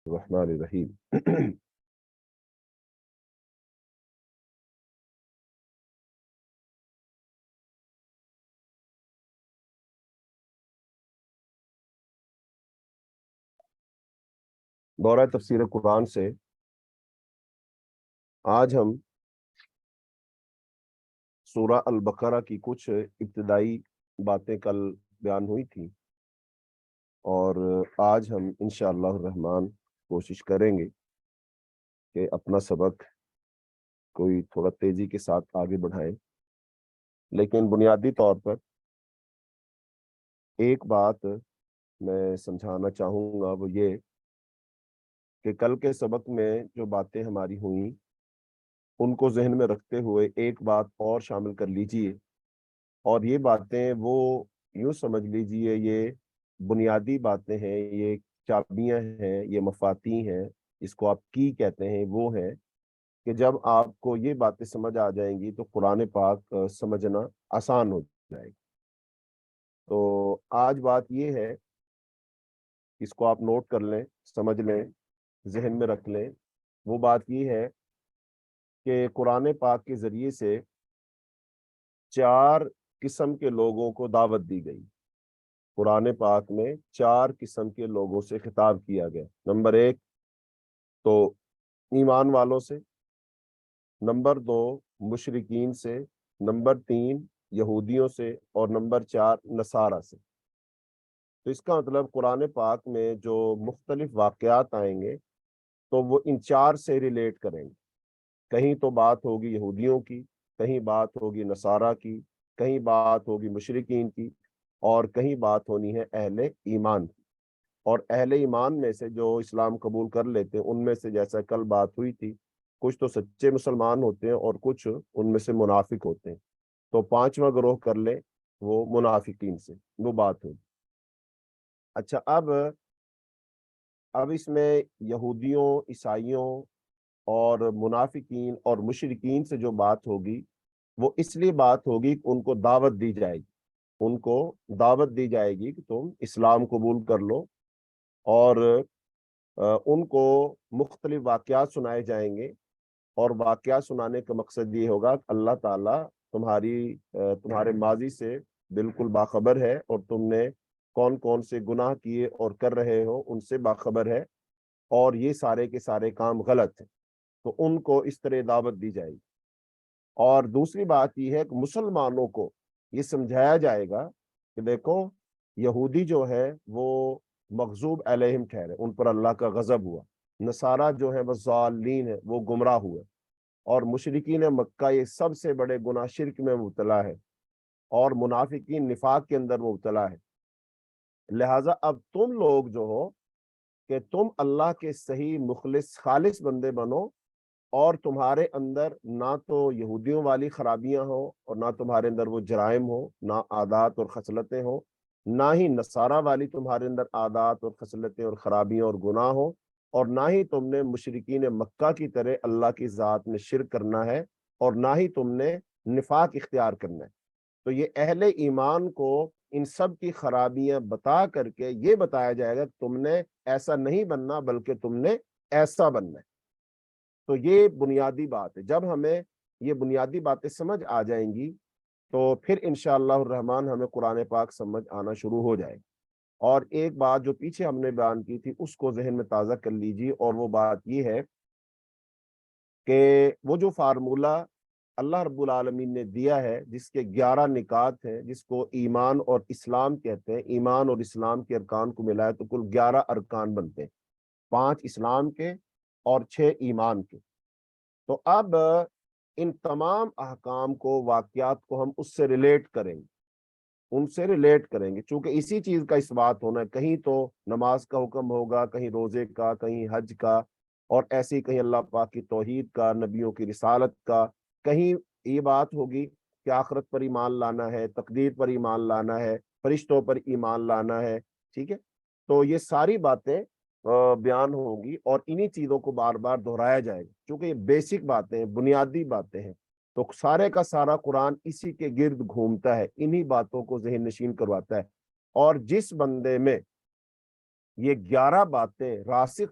الرحمن الرحیم۔ دورہ تفسیر قرآن سے آج ہم سورہ البقرہ کی کچھ ابتدائی باتیں کل بیان ہوئی تھی، اور آج ہم انشاءاللہ الرحمن کوشش کریں گے کہ اپنا سبق کوئی تھوڑا تیزی کے ساتھ آگے بڑھائیں، لیکن بنیادی طور پر ایک بات میں سمجھانا چاہوں گا، وہ یہ کہ کل کے سبق میں جو باتیں ہماری ہوئیں ان کو ذہن میں رکھتے ہوئے ایک بات اور شامل کر لیجئے، اور یہ باتیں وہ یوں سمجھ لیجئے یہ بنیادی باتیں ہیں، یہ چابیاں ہیں، یہ مفاتیح ہیں، اس کو آپ کی کہتے ہیں، وہ ہیں کہ جب آپ کو یہ باتیں سمجھ آ جائیں گی تو قرآن پاک سمجھنا آسان ہو جائے گی۔ تو آج بات یہ ہے، اس کو آپ نوٹ کر لیں، سمجھ لیں، ذہن میں رکھ لیں۔ وہ بات یہ ہے کہ قرآن پاک کے ذریعے سے 4 قسم کے لوگوں کو دعوت دی گئی۔ قرآن پاک میں 4 قسم کے لوگوں سے خطاب کیا گیا۔ نمبر 1 تو ایمان والوں سے، نمبر 2 مشرکین سے، نمبر 3 یہودیوں سے، اور نمبر 4 نصارہ سے۔ تو اس کا مطلب قرآن پاک میں جو مختلف واقعات آئیں گے تو وہ ان 4 سے ریلیٹ کریں گے۔ کہیں تو بات ہوگی یہودیوں کی، کہیں بات ہوگی نصارہ کی، کہیں بات ہوگی مشرکین کی، اور کہیں بات ہونی ہے اہل ایمان کی۔ اور اہل ایمان میں سے جو اسلام قبول کر لیتے ہیں ان میں سے جیسا کل بات ہوئی تھی، کچھ تو سچے مسلمان ہوتے ہیں اور کچھ ان میں سے منافق ہوتے ہیں، تو 5واں گروہ کر لیں وہ منافقین سے، وہ بات ہوئی۔ اچھا، اب اس میں یہودیوں، عیسائیوں اور منافقین اور مشرکین سے جو بات ہوگی وہ اس لیے بات ہوگی کہ ان کو دعوت دی جائے گی، ان کو دعوت دی جائے گی کہ تم اسلام قبول کر لو، اور ان کو مختلف واقعات سنائے جائیں گے، اور واقعات سنانے کا مقصد یہ ہوگا کہ اللہ تعالیٰ تمہارے ماضی سے بالکل باخبر ہے، اور تم نے کون کون سے گناہ کیے اور کر رہے ہو ان سے باخبر ہے، اور یہ سارے کے سارے کام غلط ہیں، تو ان کو اس طرح دعوت دی جائے گی۔ اور دوسری بات یہ ہے کہ مسلمانوں کو یہ سمجھایا جائے گا کہ دیکھو، یہودی جو ہے وہ مغضوب علیہم ٹھہرے، ان پر اللہ کا غضب ہوا، نصارہ جو ہے وہ ضالین ہے، وہ گمراہ ہوئے، اور مشرکین مکہ یہ سب سے بڑے گناہ شرک میں مبتلا ہے، اور منافقین نفاق کے اندر مبتلا ہے۔ لہٰذا اب تم لوگ جو ہو کہ تم اللہ کے صحیح مخلص خالص بندے بنو، اور تمہارے اندر نہ تو یہودیوں والی خرابیاں ہوں، اور نہ تمہارے اندر وہ جرائم ہوں، نہ عادات اور خصلتیں ہوں، نہ ہی نصارہ والی تمہارے اندر عادات اور خصلتیں اور خرابیاں اور گناہ ہوں، اور نہ ہی تم نے مشرکین مکہ کی طرح اللہ کی ذات میں شرک کرنا ہے، اور نہ ہی تم نے نفاق اختیار کرنا ہے۔ تو یہ اہل ایمان کو ان سب کی خرابیاں بتا کر کے یہ بتایا جائے گا کہ تم نے ایسا نہیں بننا بلکہ تم نے ایسا بننا ہے۔ تو یہ بنیادی بات ہے۔ جب ہمیں یہ بنیادی باتیں سمجھ آ جائیں گی تو پھر انشاءاللہ الرحمن ہمیں قرآن پاک سمجھ آنا شروع ہو جائے گا۔ اور ایک بات جو پیچھے ہم نے بیان کی تھی اس کو ذہن میں تازہ کر لیجیے، اور وہ بات یہ ہے کہ وہ جو فارمولہ اللہ رب العالمین نے دیا ہے، جس کے 11 نکات ہیں، جس کو ایمان اور اسلام کہتے ہیں، ایمان اور اسلام کے ارکان کو ملائے تو کل 11 ارکان بنتے ہیں، 5 اسلام کے اور 6 ایمان کے۔ تو اب ان تمام احکام کو، واقعات کو ہم اس سے ریلیٹ کریں گے، ان سے ریلیٹ کریں گے، چونکہ اسی چیز کا اس بات ہونا ہے۔ کہیں تو نماز کا حکم ہوگا، کہیں روزے کا، کہیں حج کا، اور ایسے ہی کہیں اللہ پاک کی توحید کا، نبیوں کی رسالت کا، کہیں یہ بات ہوگی کہ آخرت پر ایمان لانا ہے، تقدیر پر ایمان لانا ہے، فرشتوں پر ایمان لانا ہے، ٹھیک ہے۔ تو یہ ساری باتیں بیان ہوگی، اور انہی چیزوں کو بار بار دہرایا جائے گا، چونکہ یہ بیسک باتیں ہیں، بنیادی باتیں ہیں، تو سارے کا سارا قرآن اسی کے گرد گھومتا ہے، انہی باتوں کو ذہن نشین کرواتا ہے۔ اور جس بندے میں یہ 11 باتیں راسخ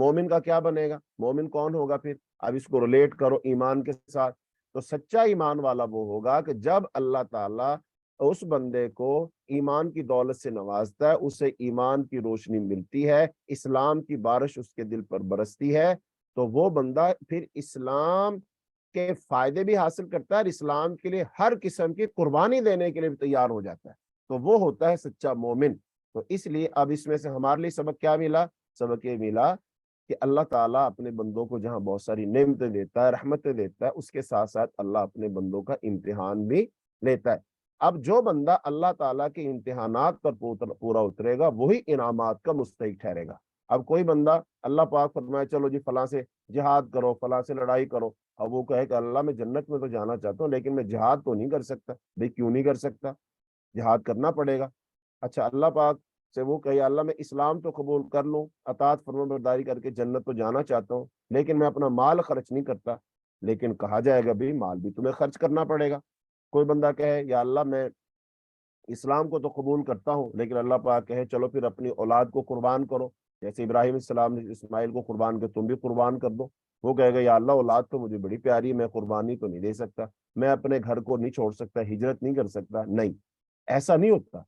مومن کا کیا بنے گا؟ مومن کون ہوگا پھر؟ اب اس کو ریلیٹ کرو ایمان کے ساتھ. تو سچا ایمان والا وہ ہوگا کہ جب اللہ تعالیٰ اس بندے کو ایمان کی دولت سے نوازتا ہے، اسے ایمان کی روشنی ملتی ہے، اسلام کی بارش اس کے دل پر برستی ہے، تو وہ بندہ پھر اسلام کے فائدے بھی حاصل کرتا ہے اور اسلام کے لیے ہر قسم کی قربانی دینے کے لیے بھی تیار ہو جاتا ہے. تو وہ ہوتا ہے سچا مومن. تو اس لیے اب اس میں سے ہمارے لیے سبق کیا ملا؟ سبق یہ ملا کہ اللہ تعالیٰ اپنے بندوں کو جہاں بہت ساری نعمتیں دیتا ہے، رحمتیں دیتا ہے، اس کے ساتھ ساتھ اللہ اپنے بندوں کا امتحان بھی لیتا ہے. اب جو بندہ اللہ تعالیٰ کے امتحانات پر پورا اترے گا وہی انعامات کا مستحق ٹھہرے گا. اب کوئی بندہ اللہ پاک فرمائے چلو جی فلاں سے جہاد کرو، فلاں سے لڑائی کرو، اب وہ کہے کہ اللہ میں جنت میں تو جانا چاہتا ہوں لیکن میں جہاد تو نہیں کر سکتا. بھائی کیوں نہیں کر سکتا؟ جہاد کرنا پڑے گا. اچھا اللہ پاک سے وہ کہے اللہ میں اسلام تو قبول کر لوں، اطاعت فرما برداری کر کے جنت تو جانا چاہتا ہوں لیکن میں اپنا مال خرچ نہیں کرتا. لیکن کہا جائے گا بھی مال بھی تمہیں خرچ کرنا پڑے گا. کوئی بندہ کہے یا اللہ میں اسلام کو تو قبول کرتا ہوں لیکن اللہ پاک کہے چلو پھر اپنی اولاد کو قربان کرو، جیسے ابراہیم السلام نے اسماعیل کو قربان کر، تم بھی قربان کر دو. وہ کہے گا یا اللہ اولاد تو مجھے بڑی پیاری ہے، میں قربانی تو نہیں دے سکتا، میں اپنے گھر کو نہیں چھوڑ سکتا، ہجرت نہیں کر سکتا. نہیں، ایسا نہیں ہوتا.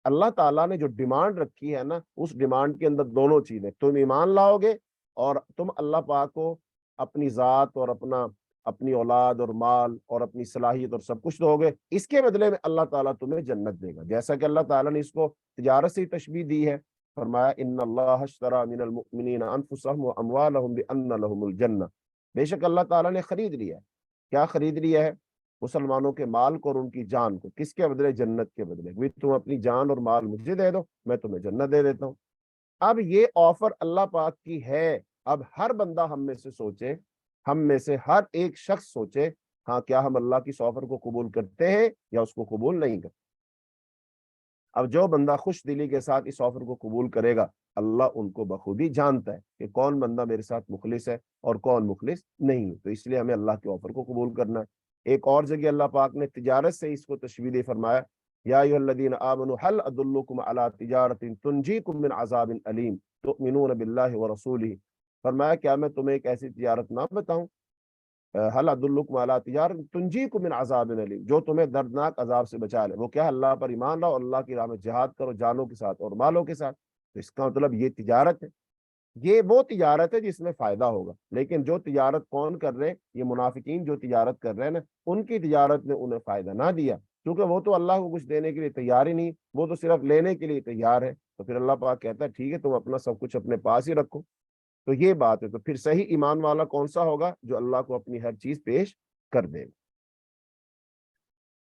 اللہ تعالیٰ نے جو ڈیمانڈ رکھی ہے نا، اس ڈیمانڈ کے اندر دونوں چیزیں، تم ایمان لاؤ گے اور تم اللہ پاک کو اپنی ذات اور اپنی اولاد اور مال اور اپنی صلاحیت اور سب کچھ دو گے، اس کے بدلے میں اللہ تعالیٰ تمہیں جنت دے گا. جیسا کہ اللہ تعالیٰ نے اس کو تجارت سے تشبیہ دی ہے، فرمایا ان اللہ اشتری من المؤمنین انفسهم واموالهم بان لهم الجنہ. بے شک اللہ تعالیٰ نے خرید لیا ہے. کیا خرید لیا ہے؟ مسلمانوں کے مال کو اور ان کی جان کو. کس کے بدلے؟ جنت کے بدلے. تم اپنی جان اور مال مجھے دے دو، میں تمہیں جنت دے دیتا ہوں. اب یہ آفر اللہ پاک کی ہے. اب ہر بندہ ہم میں سے سوچے، ہم میں سے ہر ایک شخص سوچے ہاں کیا ہم اللہ کی اس آفر کو قبول کرتے ہیں یا اس کو قبول نہیں کرتے. اب جو بندہ خوش دلی کے ساتھ اس آفر کو قبول کرے گا، اللہ ان کو بخوبی جانتا ہے کہ کون بندہ میرے ساتھ مخلص ہے اور کون مخلص نہیں ہے. تو اس لیے ہمیں اللہ کے آفر کو قبول کرنا ہے. ایک اور جگہ اللہ پاک نے تجارت سے اس کو تشبیہ دے فرمایا یا ایھا الذین آمنوا هل ادلکم علی تجارۃ تنجیکم من عذاب علیم تؤمنون باللہ ورسولہ. فرمایا کیا میں تمہیں ایک ایسی تجارت نہ بتاؤں، هل ادلکم علی تجارۃ تنجیکم من عذاب علیم، جو تمہیں دردناک عذاب سے بچا لے. وہ کیا؟ اللہ پر ایمان لاؤ، اللہ کی راہ میں جہاد کرو جانوں کے ساتھ اور مالوں کے ساتھ. تو اس کا مطلب یہ تجارت ہے. یہ وہ تجارت ہے جس میں فائدہ ہوگا. لیکن جو تجارت کون کر رہے؟ یہ منافقین جو تجارت کر رہے ہیں نا، ان کی تجارت نے انہیں فائدہ نہ دیا، کیونکہ وہ تو اللہ کو کچھ دینے کے لیے تیار ہی نہیں، وہ تو صرف لینے کے لیے تیار ہے. تو پھر اللہ پاک کہتا ہے ٹھیک ہے تم اپنا سب کچھ اپنے پاس ہی رکھو. تو یہ بات ہے. تو پھر صحیح ایمان والا کون سا ہوگا؟ جو اللہ کو اپنی ہر چیز پیش کر دے.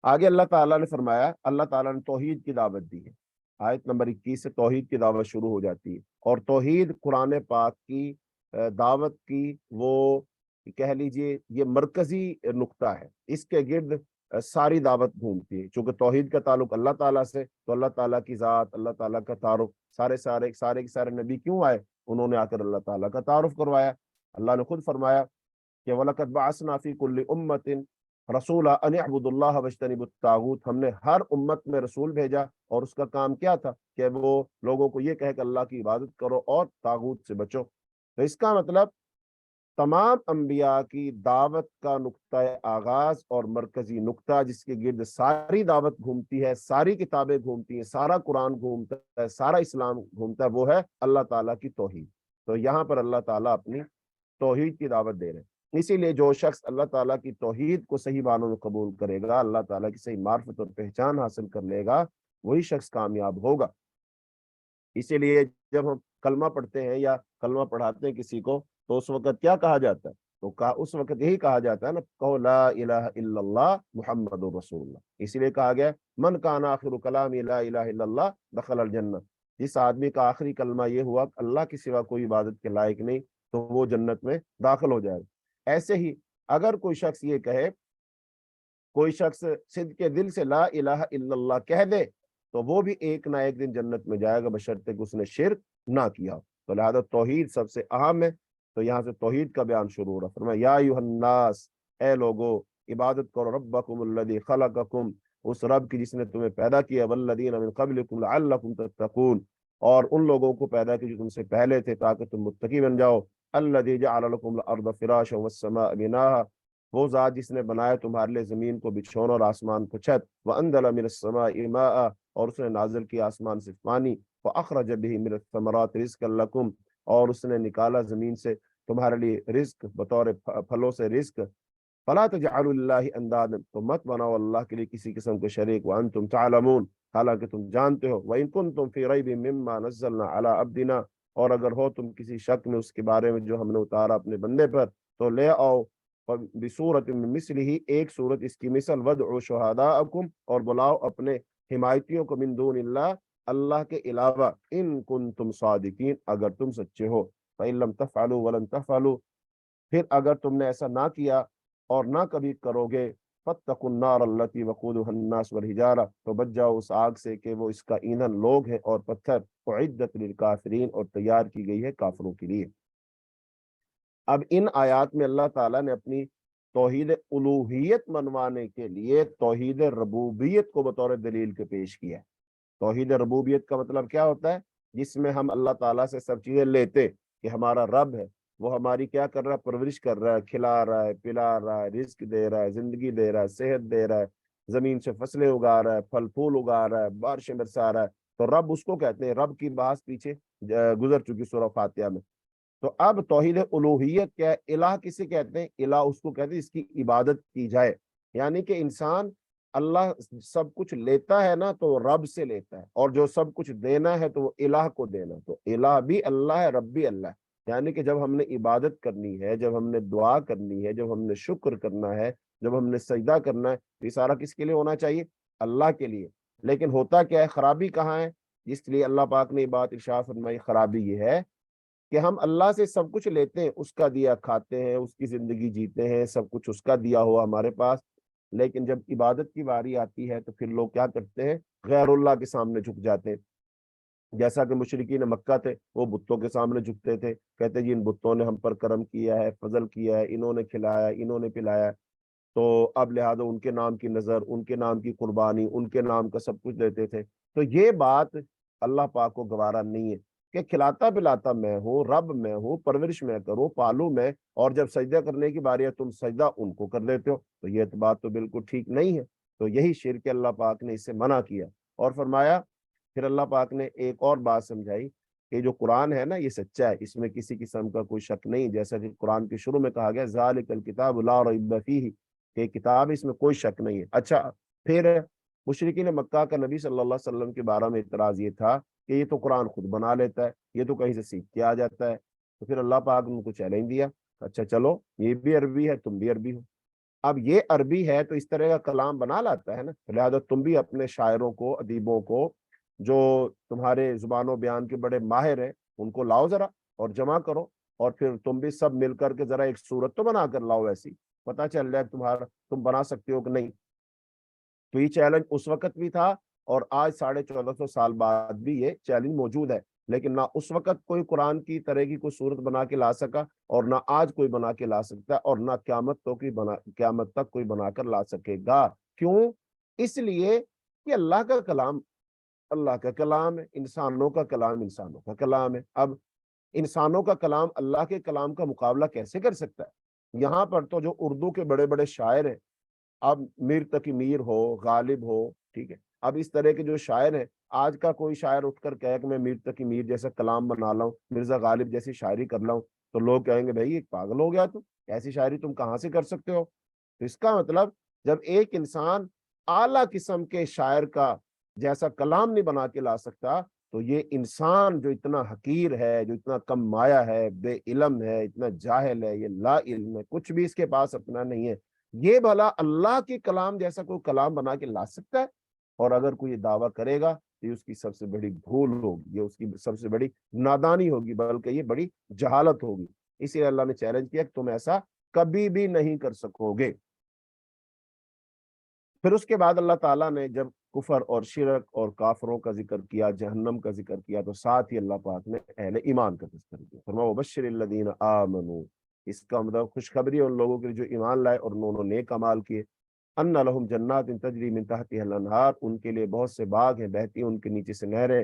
آگے اللہ تعالیٰ نے فرمایا، اللہ تعالیٰ نے توحید کی دعوت دی ہے. آیت نمبر 21 سے توحید کی دعوت شروع ہو جاتی ہے. اور توحید قرآن پاک کی دعوت کی وہ کہہ لیجئے یہ مرکزی نقطہ ہے. اس کے گرد ساری دعوت گھومتی ہے. چونکہ توحید کا تعلق اللہ تعالیٰ سے، تو اللہ تعالیٰ کی ذات، اللہ تعالیٰ کا تعارف، سارے نبی کیوں آئے؟ انہوں نے آ کر اللہ تعالیٰ کا تعارف کروایا. اللہ نے خود فرمایا کہ وَلَقَدْ بَعَثْنَا فِي كُلِّ أُمَّةٍ رَسُولًا أَنِ اعْبُدُوا اللَّهَ وَاجْتَنِبُوا الطَّاغُوتَ. ہم نے ہر امت میں رسول بھیجا اور اس کا کام کیا تھا کہ وہ لوگوں کو یہ کہے کہ اللہ کی عبادت کرو اور طاغوت سے بچو. تو اس کا مطلب تمام انبیاء کی دعوت کا نقطہ آغاز اور مرکزی نقطہ جس کے گرد ساری دعوت گھومتی ہے، ساری کتابیں گھومتی ہیں، سارا قرآن گھومتا ہے، سارا اسلام گھومتا ہے، وہ ہے اللہ تعالیٰ کی توحید. تو یہاں پر اللہ تعالیٰ اپنی توحید کی دعوت دے رہے ہیں. اسی لیے جو شخص اللہ تعالیٰ کی توحید کو صحیح معنوں میں قبول کرے گا، اللہ تعالیٰ کی صحیح معرفت اور پہچان حاصل کر لے گا، وہی شخص کامیاب ہوگا. اسی لیے جب ہم کلمہ پڑھتے ہیں یا کلمہ پڑھاتے ہیں کسی کو تو اس وقت کیا کہا جاتا ہے؟ تو اس وقت یہی کہا جاتا ہے نا، کہو لا الہ الا اللہ محمد رسول اللہ. اسی لیے کہا گیا من کان آخر کلام لا الہ الا اللہ دخل الجنہ. جس آدمی کا آخری کلمہ یہ ہوا اللہ کی سوا کوئی عبادت کے لائق نہیں، تو وہ جنت میں داخل ہو جائے گا. ایسے ہی اگر کوئی شخص یہ کہے، کوئی شخص صدق کے دل سے لا الہ الا اللہ کہہ دے، تو وہ بھی ایک نہ ایک دن جنت میں جائے گا بشرطے کہ اس نے شرک نہ کیا. تو لہذا توحید سب سے اہم ہے. تو یہاں سے توحید کا بیان شروع ہو رہا. فرمایا یا ایھا الناس، اے لوگو، عبادت کرو ربکم الذی خلقکم، اس رب کی جس نے تمہیں پیدا کیا، والذین من قبلکم لعلکم تتقون، اور ان لوگوں کو پیدا کیا جو تم سے پہلے تھے تاکہ تم متقی بن جاؤ۔ الذی جعل لکم الارض فراشا والسماء بناها، وہ ذات جس نے بنایا تمہارے لیے زمین کو بچھونا اور آسمان کو چھت، وانزل من السماء ماء، اور اس نے نازل کیا آسمان سے پانی، فاخرج به من الثمرات رزقا لکم، اور اس نے نکالا زمین سے تمہارے لیے رزق بطور پھلوں سے رزق۔ فلا تجعلوا للہ اندادا، تو مت بناؤ اللہ کے لیے کسی قسم کے شریک، وانتم تعلمون، حالانکہ تم جانتے ہو، وان کنتم فی ریب مما نزلنا علی عبدنا، اور اگر ہو تم کسی شک میں اس کے بارے میں جو ہم نے اتارا اپنے بندے پر، تو لے آؤ بصورت من مثلہ، ایک صورت اس کی مثل، وادعوا شہداءکم، اور بلاؤ اپنے حمایتیوں کو، من دون اللہ، اللہ کے علاوہ، ان کنتم صادقین، اگر تم سچے ہو، فإن لم تفعلوا ولن تفعلوا، پھر اگر تم نے ایسا نہ کیا اور نہ کبھی کرو گے، فاتقوا النار التي وقودها الناس والحجارہ، تو بچ جاؤ اس آگ سے کہ وہ اس کا ایندھن لوگ ہیں اور پتھر، اعدت للکافرین، اور تیار کی گئی ہے کافروں کے لیے۔ اب ان آیات میں اللہ تعالیٰ نے اپنی توحید الوہیت منوانے کے لیے توحید ربوبیت کو بطور دلیل کے پیش کیا ہے۔ توحید ربوبیت کا مطلب کیا ہوتا ہے؟ جس میں ہم اللہ تعالیٰ سے سب چیزیں لیتے کہ ہمارا رب ہے، وہ ہماری کیا کر رہا ہے؟ پرورش کر رہا ہے، کھلا رہا ہے، پلا رہا ہے، رزق دے رہا ہے، زندگی دے رہا ہے، صحت دے رہا ہے، زمین سے فصلیں اگا رہا ہے، پھل پھول اگا رہا ہے، بارشیں برسا رہا ہے، تو رب اس کو کہتے ہیں۔ رب کی بحث پیچھے گزر چکی سورہ فاتحہ میں۔ تو اب توحید الوہیت کیا ہے؟ الہ کسے کہتے ہیں؟ الہ اس کو کہتے ہیں اس کی عبادت کی جائے، یعنی کہ انسان اللہ سب کچھ لیتا ہے نا تو رب سے لیتا ہے، اور جو سب کچھ دینا ہے تو وہ الہ کو دینا، تو الہ بھی اللہ ہے، رب بھی اللہ ہے۔ یعنی کہ جب ہم نے عبادت کرنی ہے، جب ہم نے دعا کرنی ہے، جب ہم نے شکر کرنا ہے، جب ہم نے سجدہ کرنا ہے، یہ سارا کس کے لیے ہونا چاہیے؟ اللہ کے لیے۔ لیکن ہوتا کیا ہے؟ خرابی کہاں ہے؟ اس لیے اللہ پاک نے یہ بات ارشاد فرمائی، خرابی یہ ہے کہ ہم اللہ سے سب کچھ لیتے ہیں، اس کا دیا کھاتے ہیں، اس کی زندگی جیتے ہیں، سب کچھ اس کا دیا ہوا ہمارے پاس، لیکن جب عبادت کی باری آتی ہے تو پھر لوگ کیا کرتے ہیں؟ غیر اللہ کے سامنے جھک جاتے ہیں۔ جیسا کہ مشرکین مکہ تھے، وہ بتوں کے سامنے جھکتے تھے، کہتے جی ان بتوں نے ہم پر کرم کیا ہے، فضل کیا ہے، انہوں نے کھلایا، انہوں نے پلایا، تو اب لہذا ان کے نام کی نظر، ان کے نام کی قربانی، ان کے نام کا سب کچھ دیتے تھے۔ تو یہ بات اللہ پاک کو گوارا نہیں ہے کہ کھلاتا پلاتا میں ہوں، رب میں ہوں، پرورش میں کروں، پالوں میں، اور جب سجدہ کرنے کی باری ہے تم سجدہ ان کو کر دیتے ہو، تو یہ بات تو بالکل ٹھیک نہیں ہے۔ تو یہی شرک اللہ پاک نے اس سے منع کیا، اور فرمایا، پھر اللہ پاک نے ایک اور بات سمجھائی کہ جو قرآن ہے نا یہ سچا ہے، اس میں کسی قسم کا کوئی شک نہیں، جیسا کہ قرآن کے شروع میں کہا گیا ذالک الکتاب لا ریب فیہ، کہ کتاب اس میں کوئی شک نہیں ہے۔ اچھا، پھر مشرکین مکہ کا نبی صلی اللہ علیہ وسلم کے بارے میں اعتراض یہ تھا کہ یہ تو قرآن خود بنا لیتا ہے، یہ تو کہیں سے سیکھ کے آ جاتا ہے۔ تو پھر اللہ پاک نے ان کو چیلنج دیا، اچھا چلو یہ بھی عربی ہے، تم بھی عربی ہو، اب یہ عربی ہے تو اس طرح کا کلام بنا لاتا ہے نا، لہٰذا تم بھی اپنے شاعروں کو، ادیبوں کو، جو تمہارے زبان و بیان کے بڑے ماہر ہیں، ان کو لاؤ ذرا اور جمع کرو، اور پھر تم بھی سب مل کر کے ذرا ایک صورت تو بنا کر لاؤ، ایسی پتہ چل جائے تمہارا تم بنا سکتے ہو کہ نہیں۔ تو یہ چیلنج اس وقت بھی تھا، اور آج 1450 سال بعد بھی یہ چیلنج موجود ہے، لیکن نہ اس وقت کوئی قرآن کی طرح کی کوئی صورت بنا کے لا سکا، اور نہ آج کوئی بنا کے لا سکتا ہے، اور نہ قیامت تک کوئی بنا کر لا سکے گا۔ کیوں؟ اس لیے کہ اللہ کا کلام اللہ کا کلام ہے، انسانوں کا کلام انسانوں کا کلام ہے۔ اب انسانوں کا کلام اللہ کے کلام کا مقابلہ کیسے کر سکتا ہے؟ یہاں پر تو جو اردو کے بڑے بڑے شاعر ہیں، اب میر تقی میر ہو، غالب ہو، ٹھیک ہے، اب اس طرح کے جو شاعر ہیں، آج کا کوئی شاعر اٹھ کر کہے کہ میں میر تقی میر جیسا کلام بنا لاؤں، مرزا غالب جیسی شاعری کر لاؤں، تو لوگ کہیں گے بھائی ایک پاگل ہو گیا، تم ایسی شاعری تم کہاں سے کر سکتے ہو؟ تو اس کا مطلب جب ایک انسان اعلیٰ قسم کے شاعر کا جیسا کلام نہیں بنا کے لا سکتا، تو یہ انسان جو اتنا حقیر ہے، جو اتنا کم مایہ ہے، بے علم ہے، اتنا جاہل ہے، یہ لا علم ہے، کچھ بھی اس کے پاس اپنا نہیں ہے، یہ بھلا اللہ کے کلام جیسا کوئی کلام بنا کے لا سکتا ہے؟ اور اگر کوئی یہ دعویٰ کرے گا تو یہ اس کی سب سے بڑی بھول ہوگی، یہ اس کی سب سے بڑی نادانی ہوگی، بلکہ یہ بڑی جہالت ہوگی۔ اسی لیے اللہ نے چیلنج کیا کہ تم ایسا کبھی بھی نہیں کر سکو گے۔ پھر اس کے بعد اللہ تعالیٰ نے جب کفر اور شرک اور کافروں کا ذکر کیا، جہنم کا ذکر کیا، تو ساتھ ہی اللہ پاک نے اہل ایمان کا تذکر کیا، فرمایا وبشر الذین آمنوا، اس کا مطلب خوشخبری ان لوگوں کے جو ایمان لائے اور انہوں نے نیک اعمال کیے، ان لہم جنات تجری من تحتها الانہار، ان کے لیے بہت سے باغ ہیں، بہتی ہیں ان کے نیچے سے نہریں،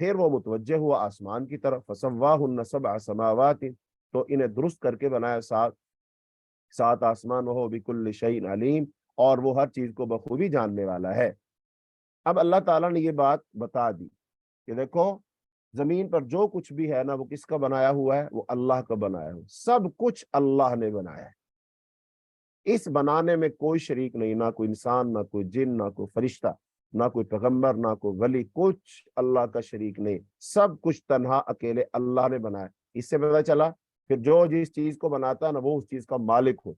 پھر وہ متوجہ ہوا آسمان کی طرف، فسواہن سبع سماوات، تو انہیں درست کر کے بنایا سات آسمان، وہ بکل شیء علیم، اور وہ ہر چیز کو بخوبی جاننے والا ہے۔ اب اللہ تعالیٰ نے یہ بات بتا دی کہ دیکھو زمین پر جو کچھ بھی ہے نا، وہ کس کا بنایا ہوا ہے؟ وہ اللہ کا بنایا ہوا، سب کچھ اللہ نے بنایا ہے۔ اس بنانے میں کوئی شریک نہیں، نہ کوئی انسان، نہ کوئی جن، نہ کوئی فرشتہ، نہ کوئی پیغمبر، نہ کوئی ولی، کچھ اللہ کا شریک نہیں، سب کچھ تنہا اکیلے اللہ نے بنایا۔ اس سے پتہ چلا کہ جو جس چیز کو بناتا ہے نا، وہ اس چیز کا مالک ہو۔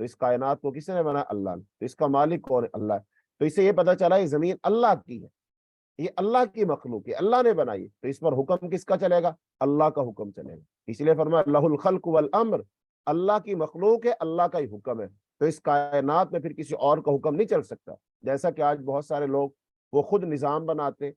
تو اس کائنات کو کس نے بنایا؟ اللہ نے۔ تو اس کا مالک کون ہے؟ اللہ ہے۔ تو اس سے یہ پتہ چلا یہ زمین اللہ کی ہے، یہ اللہ کی مخلوق ہے، اللہ نے بنائی ہے۔ تو اس پر حکم کس کا چلے گا؟ اللہ کا حکم چلے گا۔ اس لیے فرمایا لہ الخلق والامر، اللہ کی مخلوق ہے، اللہ کا ہی حکم ہے۔ تو اس کائنات میں پھر کسی اور کا حکم نہیں چل سکتا۔ جیسا کہ آج بہت سارے لوگ وہ خود نظام بناتے،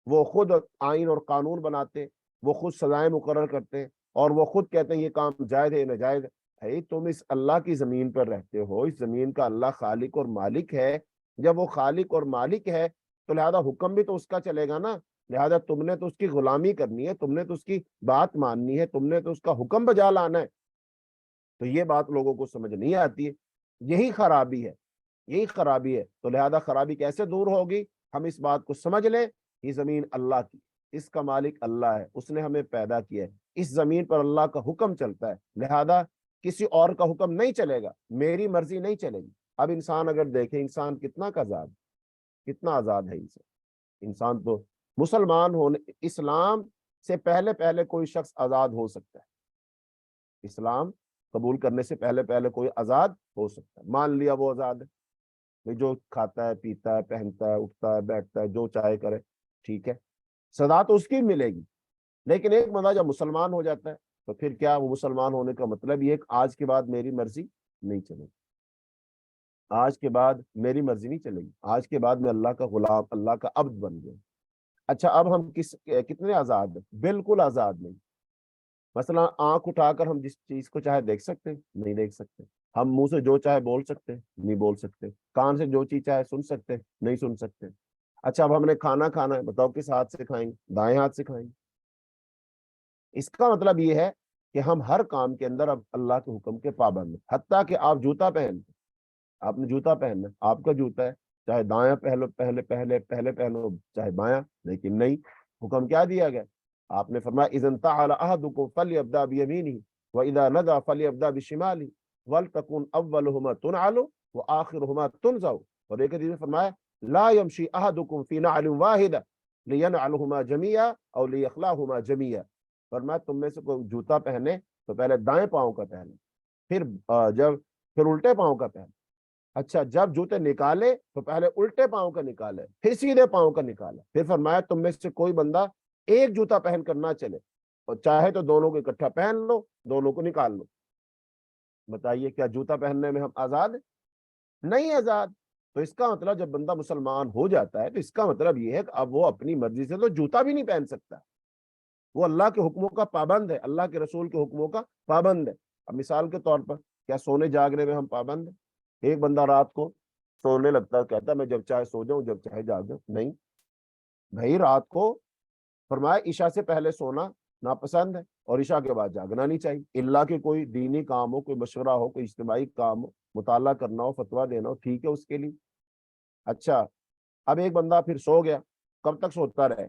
وہ خود آئین اور قانون بناتے، وہ خود سزائیں مقرر کرتے، اور وہ خود کہتے ہیں یہ کام جائز ہے ناجائز ہے۔ بھائی تم اس اللہ کی زمین پر رہتے ہو، اس زمین کا اللہ خالق اور مالک ہے۔ جب وہ خالق اور مالک ہے تو لہذا حکم بھی تو اس کا چلے گا نا، لہذا تم نے تو اس کی غلامی کرنی ہے، تم نے تو اس کی بات ماننی ہے، تم نے تو اس کا حکم بجا لانا ہے۔ تو یہ بات لوگوں کو سمجھ نہیں آتی ہے، یہی خرابی ہے، یہی خرابی ہے۔ تو لہذا خرابی کیسے دور ہوگی؟ ہم اس بات کو سمجھ لیں، یہ زمین اللہ کی، اس کا مالک اللہ ہے، اس نے ہمیں پیدا کیا ہے، اس زمین پر اللہ کا حکم چلتا ہے، لہذا کسی اور کا حکم نہیں چلے گا، میری مرضی نہیں چلے گی۔ اب انسان اگر دیکھیں، انسان کتنا آزاد، کتنا آزاد ہے انسان۔ انسان تو مسلمان ہونے، اسلام سے پہلے پہلے کوئی شخص آزاد ہو سکتا ہے، اسلام قبول کرنے سے پہلے پہلے کوئی آزاد ہو سکتا ہے۔ مان لیا وہ آزاد ہے، جو کھاتا ہے، پیتا ہے، پہنتا ہے، اٹھتا ہے، بیٹھتا ہے، جو چاہے کرے، ٹھیک ہے، سزا تو اس کی ملے گی۔ لیکن ایک بندہ جب مسلمان ہو جاتا ہے تو پھر کیا؟ وہ مسلمان ہونے کا مطلب یہ ہے کہ آج کے بعد میری مرضی نہیں چلے گی، آج کے بعد میری مرضی نہیں چلے گی، آج کے بعد میں اللہ کا غلام، اللہ کا عبد بن گیا۔ اچھا اب ہم کتنے آزاد ہیں؟ بالکل آزاد نہیں۔ مثلا آنکھ اٹھا کر ہم جس چیز کو چاہے دیکھ سکتے ہیں؟ نہیں دیکھ سکتے۔ ہم منہ سے جو چاہے بول سکتے ہیں؟ نہیں بول سکتے۔ کان سے جو چیز چاہے سن سکتے ہیں؟ نہیں سن سکتے۔ اچھا اب ہم نے کھانا کھانا ہے، بتاؤ کس ہاتھ سے کھائیں گے؟ دائیں ہاتھ سے کھائیں گے۔ اس کا مطلب یہ ہے کہ ہم ہر کام کے اندر اب اللہ کے حکم کے پابند ہیں، حتیٰ کہ آپ جوتا پہن، آپ نے جوتا پہننا، آپ کا جوتا ہے، چاہے دایاں پہلے پہنو چاہے بایاں، لیکن نہیں، حکم کیا دیا گیا؟ آپ نے فرمایا اذا انتعل احدكم فليبدا بيمينه واذا ندى فليبدا بشماله ولتكن اولهما تنعل واخرهما تنزع۔ اور ایک حدیث میں فرمایا لا يمشي احدكم في نعل واحده لينعلهما جميعا او ليخلاهما جميعا۔ فرمایا تم میں سے کوئی جوتا پہنے تو پہلے دائیں پاؤں کا پہنے، پھر الٹے پاؤں کا پہنے۔ اچھا جب جوتے نکالے تو پہلے الٹے پاؤں کا نکالے، پھر سیدھے پاؤں کا نکالے۔ پھر فرمایا تم میں سے کوئی بندہ ایک جوتا پہن کر نہ چلے، اور چاہے تو دونوں کو اکٹھا پہن لو، دونوں کو نکال لو۔ بتائیے کیا جوتا پہننے میں ہم آزاد ہیں؟ نہیں آزاد۔ تو اس کا مطلب جب بندہ مسلمان ہو جاتا ہے تو اس کا مطلب یہ ہے کہ اب وہ اپنی مرضی سے تو جوتا بھی نہیں پہن سکتا، وہ اللہ کے حکموں کا پابند ہے، اللہ کے رسول کے حکموں کا پابند ہے۔ اب مثال کے طور پر کیا سونے جاگنے میں ہم پابند ہیں؟ ایک بندہ رات کو سونے لگتا ہے، کہتا ہے میں جب چاہے سو جاؤں، جب چاہے جاگ جاؤں۔ نہیں بھائی، رات کو فرمایا عشاء سے پہلے سونا ناپسند ہے، اور عشاء کے بعد جاگنا نہیں چاہیے، اللہ کے کوئی دینی کام ہو، کوئی مشورہ ہو، کوئی اجتماعی کام ہو، مطالعہ کرنا ہو، فتویٰ دینا ہو، ٹھیک ہے اس کے لیے۔ اچھا اب ایک بندہ پھر سو گیا، کب تک سوتا رہے؟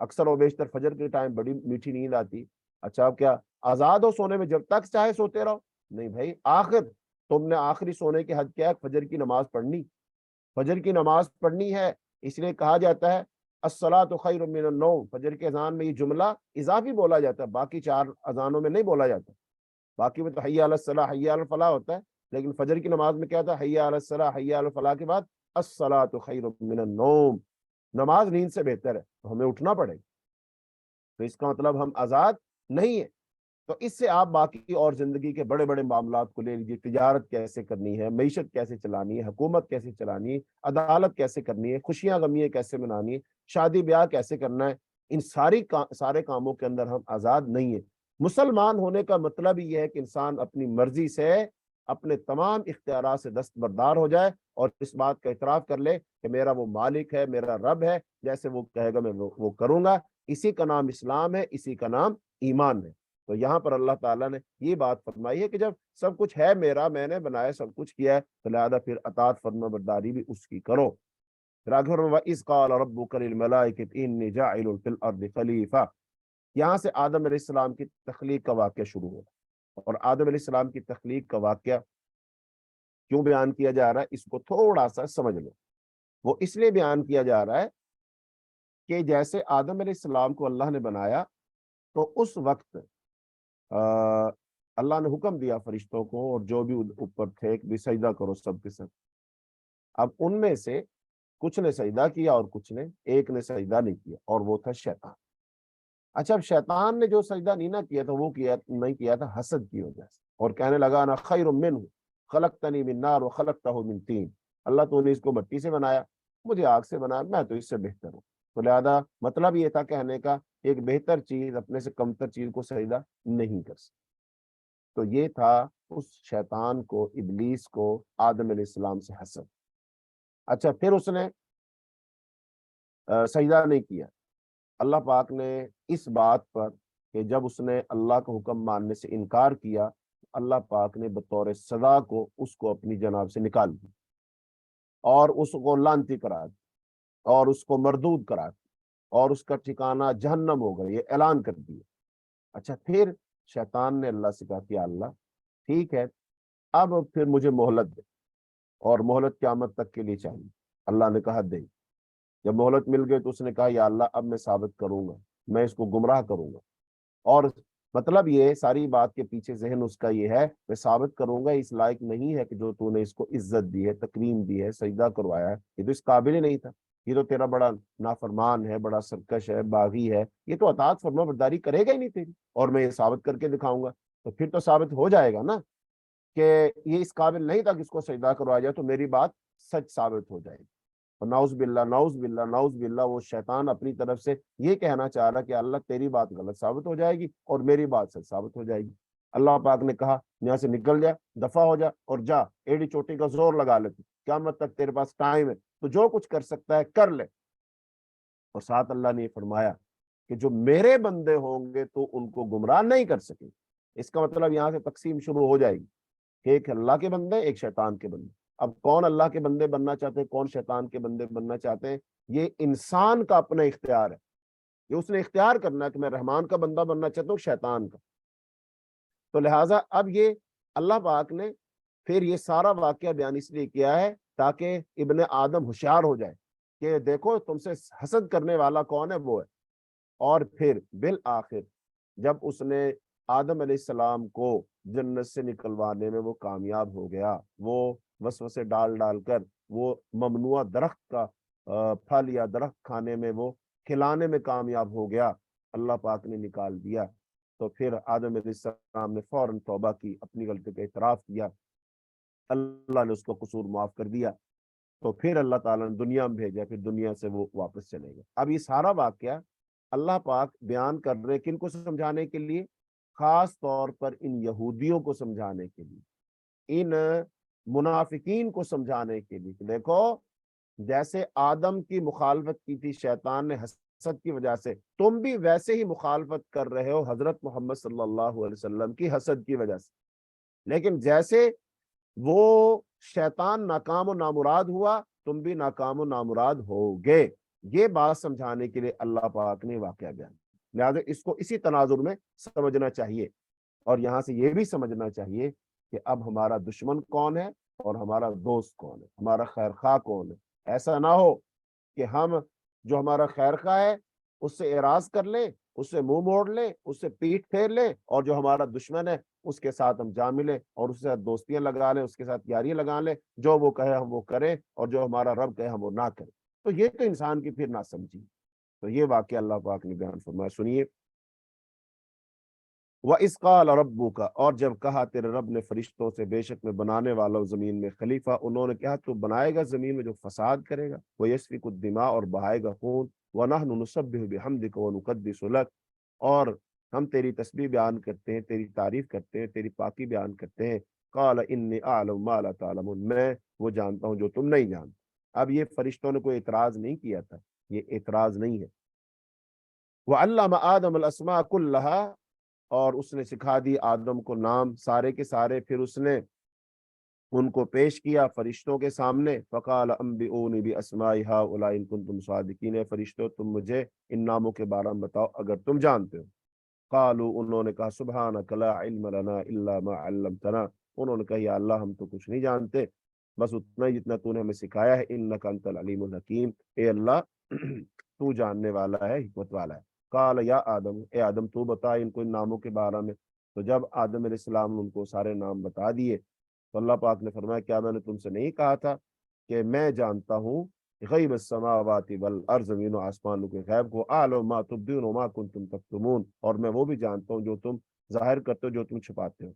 اکثر و بیشتر فجر کے ٹائم بڑی میٹھی نیند آتی۔ اچھا اب کیا آزاد ہو سونے میں جب تک چاہے سوتے رہو؟ نہیں بھائی، آخر تم نے آخری سونے کی حد کیا ہے؟ فجر کی نماز پڑھنی، فجر کی نماز پڑھنی ہے۔ اس لیے کہا جاتا ہے الصلاۃ خیر من النوم، فجر کے اذان میں یہ جملہ اضافی بولا جاتا ہے، باقی 4 اذانوں میں نہیں بولا جاتا۔ باقی میں تو حی علی الصلاۃ حی علی الفلاح ہوتا ہے، لیکن فجر کی نماز میں کیا تھا؟ حی علی الصلاۃ حی علی الفلاح کے بعد الصلاۃ خیر من النوم، نماز نیند سے بہتر ہے، تو ہمیں اٹھنا پڑے گا۔ تو اس کا مطلب ہم آزاد نہیں ہیں۔ تو اس سے آپ باقی اور زندگی کے بڑے بڑے معاملات کو لے لیجیے، تجارت کیسے کرنی ہے، معیشت کیسے چلانی ہے، حکومت کیسے چلانی ہے، عدالت کیسے کرنی ہے، خوشیاں غمیاں کیسے منانی ہے، شادی بیاہ کیسے کرنا ہے، ان سارے کاموں کے اندر ہم آزاد نہیں ہیں۔ مسلمان ہونے کا مطلب یہ ہے کہ انسان اپنی مرضی سے اپنے تمام اختیارات سے دستبردار ہو جائے، اور اس بات کا اعتراف کر لے کہ میرا وہ مالک ہے، میرا رب ہے، جیسے وہ کہے گا میں وہ کروں گا۔ اسی کا نام اسلام ہے، اسی کا نام ایمان ہے۔ تو یہاں پر اللہ تعالیٰ نے یہ بات فرمائی ہے کہ جب سب کچھ ہے میرا، میں نے بنایا، سب کچھ کیا ہے، تو لہذا پھر اطاعت فرما برداری بھی اس کی کرو۔ پھر آگے وَإِذْ قَالَ رَبُّكَ لِلْمَلَائِكَةِ إِنِّي جَاعِلٌ فِي الْأَرْضِ خَلِيفَةً، یہاں سے آدم علیہ السلام کی تخلیق کا واقعہ شروع ہوگا۔ اور آدم علیہ السلام کی تخلیق کا واقعہ کیوں بیان کیا جا رہا ہے، اس کو تھوڑا سا سمجھ لو۔ وہ اس لیے بیان کیا جا رہا ہے کہ جیسے آدم علیہ السلام کو اللہ نے بنایا، تو اس وقت اللہ نے حکم دیا فرشتوں کو اور جو بھی اوپر تھے کہ بھی سجدہ کرو سب کے سب۔ اب ان میں سے کچھ نے سجدہ کیا اور کچھ نے، ایک نے سجدہ نہیں کیا، اور وہ تھا شیطان۔ اچھا، اب شیطان نے جو سجدہ نہیں نہ کیا تھا، وہ نہیں کیا تھا حسد کی وجہ سے، اور کہنے لگا انا خیر منہ خلقتنی من نار وخلقتہ من طین، اللہ تو نے اس کو مٹی سے بنایا، مجھے آگ سے بنایا، میں تو اس سے بہتر ہوں۔ تو لہذا مطلب یہ تھا کہنے کا، ایک بہتر چیز اپنے سے کمتر چیز کو سجدہ نہیں کر سکتی۔ تو یہ تھا اس شیطان کو، ابلیس کو، آدم علیہ السلام سے حسد۔ اچھا، پھر اس نے سجدہ نہیں کیا۔ اللہ پاک نے اس بات پر کہ جب اس نے اللہ کا حکم ماننے سے انکار کیا، اللہ پاک نے بطور سزا کو اس کو اپنی جناب سے نکال دیا اور اس کو لعنتی قرار دیا اور اس کو مردود قرار دیا اور اس کا ٹھکانہ جہنم ہوگا، یہ اعلان کر دیا۔ اچھا، پھر شیطان نے اللہ سے کہا کہ اللہ ٹھیک ہے، اب پھر مجھے مہلت دے، اور مہلت قیامت تک کے لیے چاہیے۔ اللہ نے کہا دے۔ جب مہلت مل گئی تو اس نے کہا یا اللہ اب میں ثابت کروں گا، میں اس کو گمراہ کروں گا، اور مطلب یہ ساری بات کے پیچھے ذہن اس کا یہ ہے، میں ثابت کروں گا اس لائق نہیں ہے کہ جو تو نے اس کو عزت دی ہے، تکریم دی ہے، سجدہ کروایا ہے، یہ تو اس قابل ہی نہیں تھا، یہ تو تیرا بڑا نافرمان ہے، بڑا سرکش ہے، باغی ہے، یہ تو اطاعت فرما برداری کرے گا ہی نہیں تیری، اور میں یہ ثابت کر کے دکھاؤں گا۔ تو پھر تو ثابت ہو جائے گا نا کہ یہ اس قابل نہیں تھا کہ اس کو سجدہ کروایا جائے، تو میری بات سچ ثابت ہو جائے گی۔ نعوذ باللہ، نعوذ باللہ، نعوذ باللہ، وہ شیطان اپنی طرف سے یہ کہنا چاہ رہا کہ اللہ تیری بات غلط ثابت ہو جائے گی اور میری بات سچ ثابت ہو جائے گی۔ اللہ پاک نے کہا یہاں سے نکل جا، دفع ہو جا، اور جا ایڑی چوٹی کا زور لگا لے، قیامت تک تیرے پاس ٹائم ہے، تو جو کچھ کر سکتا ہے کر لے۔ اور ساتھ اللہ نے یہ فرمایا کہ جو میرے بندے ہوں گے تو ان کو گمراہ نہیں کر سکیں۔ اس کا مطلب یہاں سے تقسیم شروع ہو جائے گی کہ ایک اللہ کے بندے، ایک شیطان کے بندے۔ اب کون اللہ کے بندے بننا چاہتے ہیں، کون شیطان کے بندے بننا چاہتے ہیں، یہ انسان کا اپنا اختیار ہے، یہ اس نے اختیار کرنا ہے کہ میں رحمان کا بندہ بننا چاہتا ہوں، شیطان کا۔ تو لہٰذا اب یہ اللہ پاک نے پھر یہ سارا واقعہ بیان اس لیے کیا ہے تاکہ ابن آدم ہوشیار ہو جائے کہ دیکھو تم سے حسد کرنے والا کون ہے، وہ ہے۔ اور پھر بالآخر جب اس نے آدم علیہ السلام کو جنت سے نکلوانے میں وہ کامیاب ہو گیا، وہ وسوسے ڈال ڈال کر وہ ممنوع درخت کا پھل یا درخت کھانے میں وہ کھلانے میں کامیاب ہو گیا، اللہ پاک نے نکال دیا، تو پھر آدم علیہ السلام نے فوراً توبہ کی، اپنی غلطی کا اعتراف کیا، اللہ نے اس کو قصور معاف کر دیا، تو پھر اللہ تعالیٰ نے دنیا میں بھیجا، پھر دنیا سے وہ واپس چلے گئے۔ اب یہ سارا واقعہ اللہ پاک بیان کر رہے کن کو سمجھانے کے لیے، خاص طور پر ان یہودیوں کو سمجھانے کے لیے، ان منافقین کو سمجھانے کے لیے کہ دیکھو جیسے آدم کی مخالفت کی تھی شیطان نے حسد کی وجہ سے، تم بھی ویسے ہی مخالفت کر رہے ہو حضرت محمد صلی اللہ علیہ وسلم کی حسد کی وجہ سے، لیکن جیسے وہ شیطان ناکام و نامراد ہوا، تم بھی ناکام و نامراد ہوگے۔ یہ بات سمجھانے کے لیے اللہ پاک نے واقعہ بیان، لہذا اس کو اسی تناظر میں سمجھنا چاہیے، اور یہاں سے یہ بھی سمجھنا چاہیے کہ اب ہمارا دشمن کون ہے اور ہمارا دوست کون ہے، ہمارا خیر خواہ کون ہے۔ ایسا نہ ہو کہ ہم جو ہمارا خیر خواہ ہے اس سے اعراض کر لیں، اس سے منہ موڑ لیں، اس سے پیٹھ پھیر لیں، اور جو ہمارا دشمن ہے اس کے ساتھ ہم جا ملیں اور اس کے ساتھ دوستیاں لگا لیں، اس کے ساتھ یاریاں لگا لیں، جو وہ کہے ہم وہ کریں اور جو ہمارا رب کہے ہم وہ نہ کریں۔ تو یہ تو انسان کی پھر نہ سمجھی۔ تو یہ واقعہ اللہ پاک نے بیان فرمایا، سنیے۔ وَإِذْ قَالَ رَبُّكَ، اور جب کہا تیرے رب نے فرشتوں سے بے شک میں بنانے والا ہوں زمین میں خلیفہ، انہوں نے کہا تو بنائے گا زمین میں جو فساد کرے گا، وَيَسْفِكُ الدِّمَاءَ، اور بہائے گا خون، وَنَحْنُ نُسَبِّحُ بِحَمْدِكَ وَنُقَدِّسُ لَكَ، اور ہم تیری تسبیح بیان کرتے ہیں، تیری تعریف کرتے ہیں، تیری پاکی بیان کرتے ہیں۔ قَالَ إِنِّي أَعْلَمُ مَا لَا تَعْلَمُونَ، میں وہ جانتا ہوں جو تم نہیں جانتے۔ اب یہ فرشتوں نے کوئی اعتراض نہیں کیا تھا، یہ اعتراض نہیں ہے، وعلم آدم الاسماء کلہا، اور اس نے سکھا دی آدم کو نام سارے کے سارے، پھر اس نے ان کو پیش کیا فرشتوں کے سامنے، فقال انبئونی باسماء ہؤلاء ان کنتم صادقین، فرشتوں تم مجھے ان ناموں کے بارے میں بتاؤ اگر تم جانتے ہو۔ قالوا، انہوں نے کہا سبحانک لا علم لنا الا ما علمتنا، انہوں نے کہا یا اللہ ہم تو کچھ نہیں جانتے بس اتنا ہی جتنا تو نے ہمیں سکھایا ہے، انک انت العلیم الحکیم، اے اللہ تو جاننے والا ہے، حکمت والا ہے۔ قال یا آدم، اے آدم تو بتا ان کو ان ناموں کے بارے میں۔ تو جب آدم علیہ السلام نے ان کو سارے نام بتا دیے تو اللہ پاک نے فرمایا کیا میں نے تم سے نہیں کہا تھا کہ میں جانتا ہوں غیب السماوات والارض، زمین و آسمانوں کے غیب کو، اعلم ما تبدون وما کنتم تکتمون، اور میں وہ بھی جانتا ہوں جو تم ظاہر کرتے ہو جو تم چھپاتے ہو۔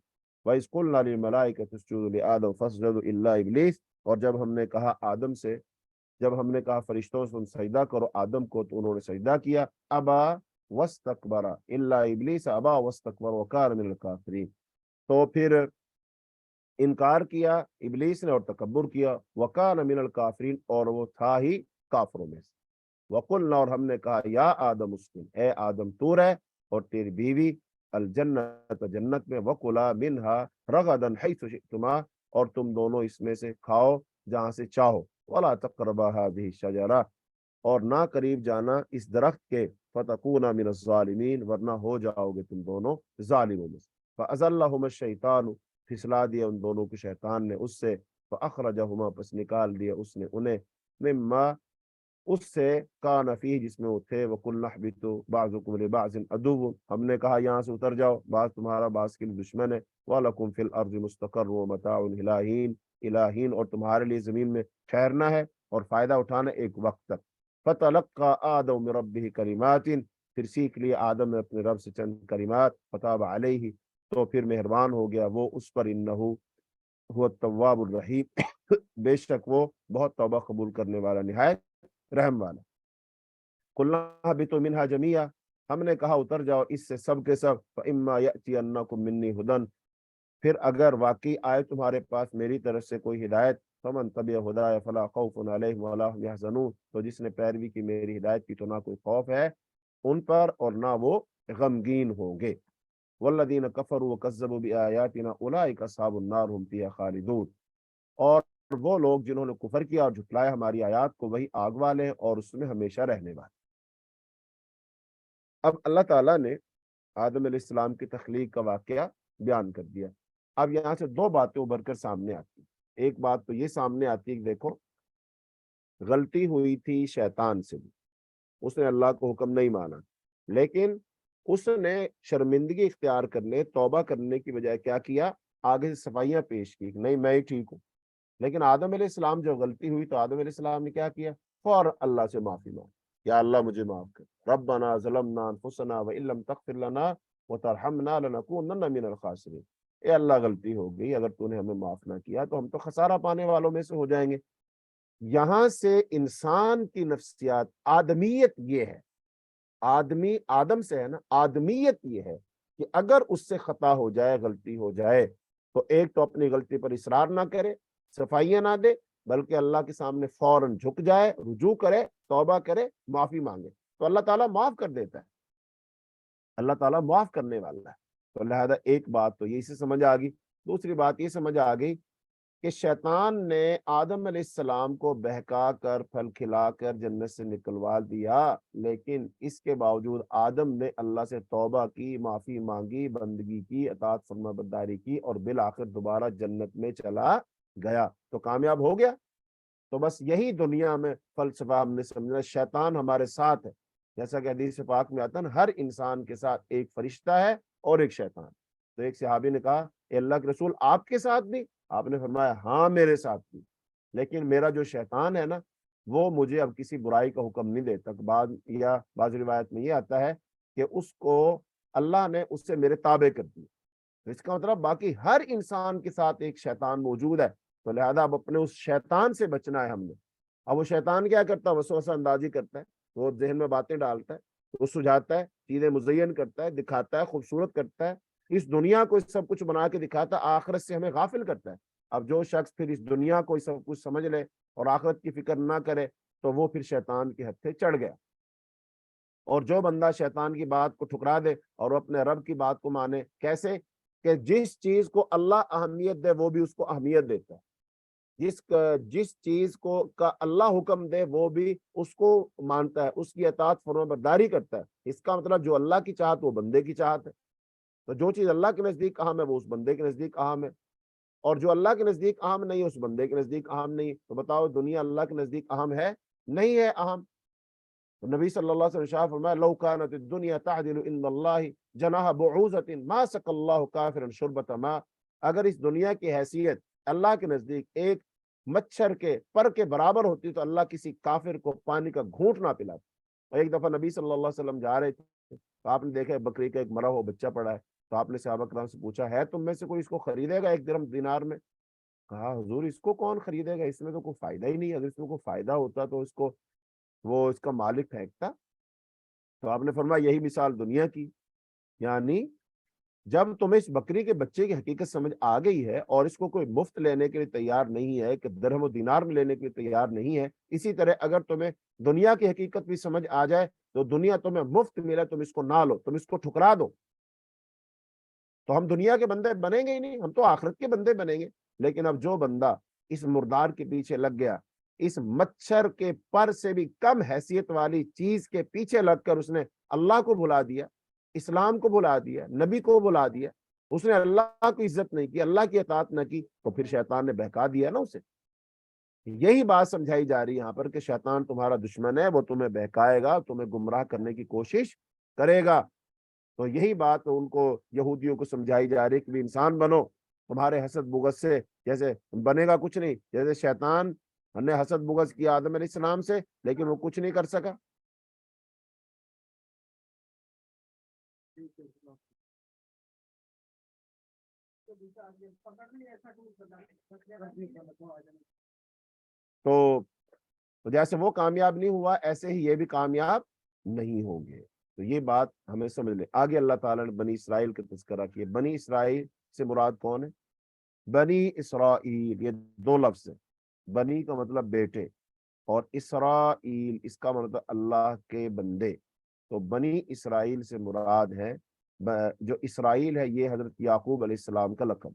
وَإِذْ قُلْنَا لِلْمَلَائِكَةِ اسْجُدُوا لِآدَمَ فَاسْجَدُوا إِلَّا إِبْلِيسَ، اور جب ہم نے کہا آدم سے، جب ہم نے کہا فرشتوں سے تم سجدہ کرو آدم کو تو انہوں نے سجدہ کیا، ابا واستکبر الا ابلیس ابا واستکبر وکان من الکافرین، تو پھر انکار کیا ابلیس نے اور تکبر کیا، وکان من الکافرین، اور وہ تھا ہی کافروں میں سے۔ وقلنا، اور ہم نے کہا یا آدم اسکن، اے آدم تو رہ اور تیری بیوی الجنت، جنت میں، وکلا منہا رغدا حیث شئتما، اور تم دونوں اس میں سے کھاؤ جہاں سے چاہو، ولا تقربا هذه الشجرہ، اور نہ قریب جانا اس درخت کے، فتکونا من الظالمین، ورنہ ہو جاؤ گے تم دونوں ظالموں میں سے۔ فازلہما الشیطان، پھسلا دیا ان دونوں کو شیطان نے اس سے، فاخرجہما، پس نکال دیا اس نے انہیں، مما، اس سے، کان فیہ، جس میں وہ تھے، وقلنا اہبطوا بعضکم لبعض عدو، ہم نے کہا یہاں سے اتر جاؤ، بعض تمہارا بعض کے لیے دشمن ہے، وَلَكُمْ فِي الْأَرْضِ مُسْتَقَرٌّ وَمَتَاعٌ إِلَىٰ حِينٍ، اور تمہارے لیے زمین میں ٹھہرنا ہے اور فائدہ اٹھانا ایک وقت تک۔ فَتَلَقَّىٰ آدَمُ مِن رَبِّهِ كَلِمَاتٍ، پھر سیکھ لیا آدم نے اپنے رب سے چند کلمات، فَتَابَ عَلَيْهِ، تو پھر مہربان ہو گیا وہ اس پر، انہو هو التواب الرحیم، بے شک وہ بہت توبہ قبول کرنے والا، نہایت رحم والا۔ قلنا اہبطوا منہا جمیعا، ہم نے کہا اتر جاؤ اس سے سب کے سب، فإما یأتینکم منی ھدی، پھر اگر واقعی آئے تمہارے پاس میری طرف سے کوئی ہدایت، فمن تبع ہدایا فلا خوف علیہم ولا هم یحزنون، تو جس نے پیروی کی میری ہدایت کی تو نہ کوئی خوف ہے ان پر اور نہ وہ غمگین ہوں گے۔ والذین کفروا وکذبوا بآیاتنا اولئک اصحاب النار هم فیہا خالدون، اور وہ لوگ جنہوں نے کفر کیا اور جھٹلایا ہماری آیات کو وہی آگ والے ہیں اور اس میں ہمیشہ رہنے والے۔ اب اللہ تعالیٰ نے آدم علیہ السلام کی تخلیق کا واقعہ بیان کر دیا۔ اب یہاں سے دو باتیں ابھر کر سامنے آتی ہیں۔ ایک بات تو یہ سامنے آتی ہے کہ دیکھو غلطی ہوئی تھی شیطان سے بھی، اس نے اللہ کو حکم نہیں مانا، لیکن اس نے شرمندگی اختیار کرنے، توبہ کرنے کی بجائے کیا کیا، آگے سے صفائیاں پیش کی، نہیں میں ہی ٹھیک ہوں۔ لیکن آدم علیہ السلام جب غلطی ہوئی تو آدم علیہ السلام نے کیا کیا، فوراً اللہ سے معافی مانگی، یا اللہ مجھے معاف کر، ربنا ظلمنا انفسنا وان لم تغفر لنا وترحمنا لنکونن من الخاسرین، اے اللہ غلطی ہو گئی، اگر تو نے ہمیں معاف نہ کیا تو ہم تو خسارہ پانے والوں میں سے ہو جائیں گے۔ یہاں سے انسان کی نفسیات، آدمیت یہ ہے، آدمی آدم سے ہے نا، آدمیت یہ ہے کہ اگر اس سے خطا ہو جائے، غلطی ہو جائے تو ایک تو اپنی غلطی پر اصرار نہ کرے، صفائیاں نہ دے، بلکہ اللہ کے سامنے فوراً جھک جائے، رجوع کرے، توبہ کرے، معافی مانگے، تو اللہ تعالیٰ معاف کر دیتا ہے، اللہ تعالیٰ معاف کرنے والا ہے۔ تو لہذا ایک بات تو یہ سے سمجھ آ گئی۔ دوسری بات یہ سمجھ آ گئی کہ شیطان نے آدم علیہ السلام کو بہکا کر، پھل کھلا کر جنت سے نکلوا دیا، لیکن اس کے باوجود آدم نے اللہ سے توبہ کی، معافی مانگی، بندگی کی، اطاعت فرما برداری کی، اور بالآخر دوبارہ جنت میں چلا گیا، تو کامیاب ہو گیا۔ تو بس یہی دنیا میں فلسفہ ہم نے سمجھنا، شیطان ہمارے ساتھ ہے، جیسا کہ حدیث پاک میں آتا ہے، ہر انسان کے ساتھ ایک فرشتہ ہے اور ایک شیطان۔ تو ایک صحابی نے کہا اے اللہ کے رسول آپ کے ساتھ بھی؟ آپ نے فرمایا ہاں میرے ساتھ بھی، لیکن میرا جو شیطان ہے نا وہ مجھے اب کسی برائی کا حکم نہیں دیتا۔ بعض روایت میں یہ آتا ہے کہ اس کو اللہ نے اس سے میرے تابع کر دی، اس کا مطلب باقی ہر انسان کے ساتھ ایک شیطان موجود ہے، تو لہذا اب اپنے اس شیطان سے بچنا ہے ہم نے۔ اب وہ شیطان کیا کرتا ہے، وسوسہ اندازی کرتا ہے، وہ ذہن میں باتیں ڈالتا ہے، وہ سجھاتا ہے، چیزیں مزین کرتا ہے، دکھاتا ہے، خوبصورت کرتا ہے، اس دنیا کو سب کچھ بنا کے دکھاتا ہے، آخرت سے ہمیں غافل کرتا ہے۔ اب جو شخص پھر اس دنیا کو سب کچھ سمجھ لے اور آخرت کی فکر نہ کرے تو وہ پھر شیطان کے ہتھے چڑھ گیا۔ اور جو بندہ شیطان کی بات کو ٹھکرا دے اور اپنے رب کی بات کو مانے، کیسے کہ جس چیز کو اللہ اہمیت دے وہ بھی اس کو اہمیت دیتا ہے، جس چیز کو کا اللہ حکم دے وہ بھی اس کو مانتا ہے، اس کی اطاعت فرما برداری کرتا ہے۔ اس کا مطلب جو اللہ کی چاہت وہ بندے کی چاہت ہے، تو جو چیز اللہ کے نزدیک اہم ہے وہ اس بندے کے نزدیک اہم ہے، اور جو اللہ کے نزدیک اہم نہیں اس بندے کے نزدیک اہم نہیں۔ تو بتاؤ دنیا اللہ کے نزدیک اہم ہے؟ نہیں ہے اہم۔ تو نبی صلی اللہ علیہ وسلم ارشاد فرمایا لو كانت الدنيا تعدل عند الله جناح بعوضة ما سقى الله كافرا شربة ماء، اگر اس دنیا کی حیثیت اللہ کے نزدیک ایک مچھر کے پر کے برابر ہوتی تو اللہ کسی کافر کو پانی کا گھونٹ نہ پلاتا۔ اور ایک دفعہ نبی صلی اللہ علیہ وسلم جا رہے تھے تو آپ نے دیکھا بکری کا ایک مرا ہوا بچہ پڑا ہے، تو آپ نے صحابہ کرام سے پوچھا ہے تم میں سے کوئی اس کو خریدے گا 1 درہم دینار میں؟ کہا حضور اس کو کون خریدے گا، اس میں تو کوئی فائدہ ہی نہیں، اگر اس میں کوئی فائدہ ہوتا تو اس کو وہ اس کا مالک پھینکتا۔ تو آپ نے فرمایا یہی مثال دنیا کی، یعنی جب تمہیں اس بکری کے بچے کی حقیقت سمجھ آ گئی ہے اور اس کو کوئی مفت لینے کے لیے تیار نہیں ہے کہ درہم و دینار میں لینے کے لیے تیار نہیں ہے، اسی طرح اگر تمہیں دنیا کی حقیقت بھی سمجھ آ جائے تو دنیا تمہیں مفت ملے تم اس کو نہ لو، تم اس کو ٹھکرا دو، تو ہم دنیا کے بندے بنیں گے ہی نہیں، ہم تو آخرت کے بندے بنیں گے۔ لیکن اب جو بندہ اس مردار کے پیچھے لگ گیا، اس مچھر کے پر سے بھی کم حیثیت والی چیز کے پیچھے لگ کر اس نے اللہ کو بھلا دیا، اسلام کو بھلا دیا، نبی کو بھلا دیا، اس نے اللہ کو عزت نہیں کی، اللہ کی اطاعت نہ کی، تو پھر شیطان نے بہکا دیا نا اسے۔ یہی بات سمجھائی جا رہی ہے یہاں پر کہ شیطان تمہارا دشمن ہے، وہ تمہیں بہکائے گا، تمہیں گمراہ کرنے کی کوشش کرے گا۔ تو یہی بات ان کو یہودیوں کو سمجھائی جا رہی ہے کہ بھی انسان بنو، تمہارے حسد بغض سے جیسے بنے گا کچھ نہیں، جیسے شیطان نے حسد بغض کیا آدم علیہ السلام سے لیکن وہ کچھ نہیں کر سکا۔ تو جیسے وہ کامیاب نہیں ہوا ایسے ہی یہ بھی کامیاب نہیں ہوں گے۔ تو یہ بات ہمیں سمجھ لیں۔ آگے اللہ تعالیٰ نے بنی اسرائیل کا تذکرہ کیا۔ بنی اسرائیل سے مراد کون ہے؟ بنی اسرائیل، یہ 2 لفظ ہیں۔ بنی کا مطلب بیٹے اور اسرائیل اس کا مطلب اللہ کے بندے۔ تو بنی اسرائیل سے مراد ہے جو اسرائیل ہے یہ حضرت یعقوب علیہ السلام کا لقب،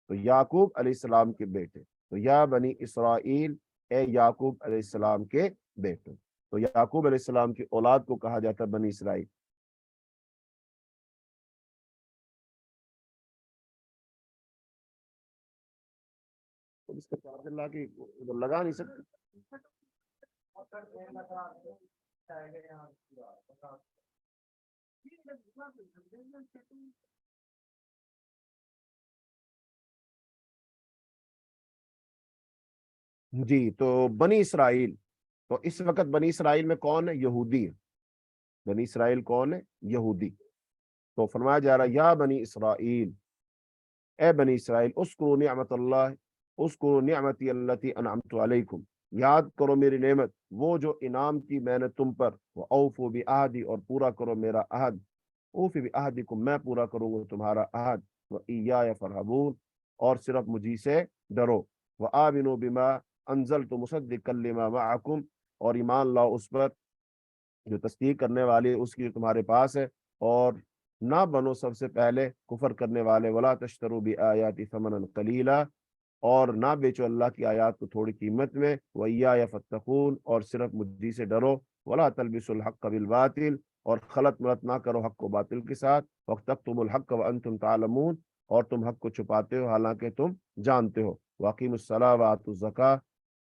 تو یعقوب علیہ السلام کے بیٹے، تو یا بنی اسرائیل اے یعقوب علیہ السلام کے بیٹے، تو یعقوب علیہ السلام کی اولاد کو کہا جاتا ہے بنی اسرائیل۔ تو اس کا چارجر لا کے ادھر لگا نہیں سکتے۔ جی تو بنی اسرائیل، تو اس وقت بنی اسرائیل میں کون ہے؟ یہودی ہے۔ بنی اسرائیل کون ہے؟ یہودی۔ تو فرمایا جا رہا ہے یا بنی اسرائیل، اے بنی اسرائیل اذکروا نعمت اللہ، اذکروا نعمتی التی انعمت علیکم، یاد کرو میری نعمت وہ جو انعام کی میں نے تم پر، واوفوا بعہدی اور پورا کرو میرا عہد، اوفی بعہدکم میں پورا کروں گا تمہارا عہد، وایای فرحبون اور صرف مجھی سے ڈرو، وآمنوا بما انزلت مصدقا لما معکم اور ایمان لاؤ اس پر جو تصدیق کرنے والی ہے اس کی جو تمہارے پاس ہے، اور نہ بنو سب سے پہلے کفر کرنے والے، ولا تشتروا بآیاتی ثمنا قلیلا اور نہ بیچو اللہ کی آیات کو تھوڑی قیمت میں، وایای فاتقون اور صرف مجھی سے ڈرو، ولا تلبسوا الحق بالباطل اور خلط ملط نہ کرو حق کو باطل کے ساتھ، وتکتموا الحق وانتم تعلمون اور تم حق کو چھپاتے ہو حالانکہ تم جانتے ہو، واقیموا الصلاۃ وآتوا الزکاۃ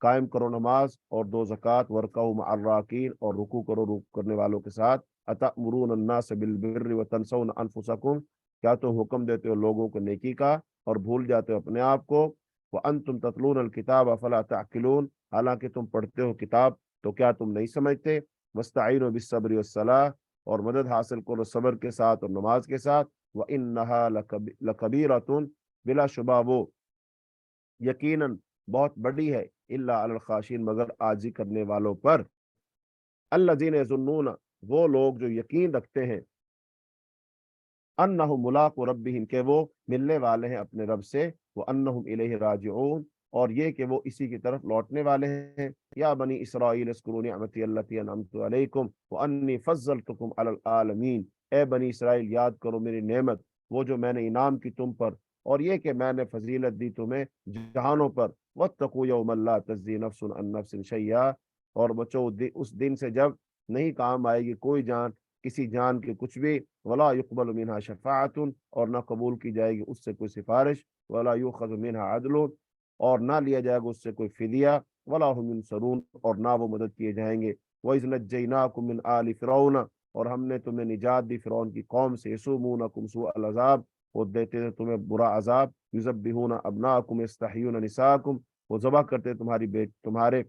قائم کرو نماز اور دو زکوٰۃ، ورکعوا مع الراکعین اور رکوع کرو رکوع کرنے والوں کے ساتھ، اتأمرون الناس بالبر وتنسون انفسکم کیا تم حکم دیتے ہو لوگوں کو نیکی کا اور بھول جاتے ہو اپنے آپ کو، وانتم تتلون الکتاب افلا تعقلون حالانکہ تم پڑھتے ہو کتاب تو کیا تم نہیں سمجھتے، واستعینوا بالصبر والصلاۃ اور مدد حاصل کرو صبر کے ساتھ اور نماز کے ساتھ، وانها لکبیرۃ بلا شبہ وہ یقیناً بہت بڑی ہے، الا علی الخاشعین مگر عاجزی کرنے والوں پر، الذین یظنون وہ لوگ جو یقین رکھتے ہیں، انہم ملاقو ربہم کہ وہ ملنے والے ہیں اپنے رب سے، وانہم الیہ راجعون اور یہ کہ وہ اسی کی طرف لوٹنے والے ہیں۔ یا بنی اسرائیل اذکروا نعمتی التی انعمت علیکم وانی فضلتکم علی العالمین، اے بنی اسرائیل یاد کرو میری نعمت، وہ جو میں نے انعام کی تم پر، اور یہ کہ میں نے فضیلت دی تمہیں جہانوں پر۔ واتقوا یوما لا تجزی نفس عن نفس شیئا، اور بچو اس دن سے جب نہیں کام آئے گی کوئی جان کسی جان کے کچھ بھی، ولا يقبل منها شفاعت، اور نہ قبول کی جائے گی اس سے کوئی سفارش، ولا يؤخذ منها عدل، اور نہ لیا جائے گا اس سے کوئی فدیہ، ولا هم ينصرون، اور نہ وہ مدد کیے جائیں گے۔ وَإِذْ نَجَّيْنَاكُمْ مِنْ آلِ فِرْعَوْنَ، اور ہم نے تمہیں نجات دی فرعون کی قوم سے، يَسُومُونَكُمْ سُوءَ الْعَذَابِ، وہ دیتے تھے تمہیں برا عذاب، يُذَبِّحُونَ أَبْنَاءَكُمْ وَيَسْتَحْيُونَ نِسَاءَكُمْ، وہ ذبح کرتے تمہارے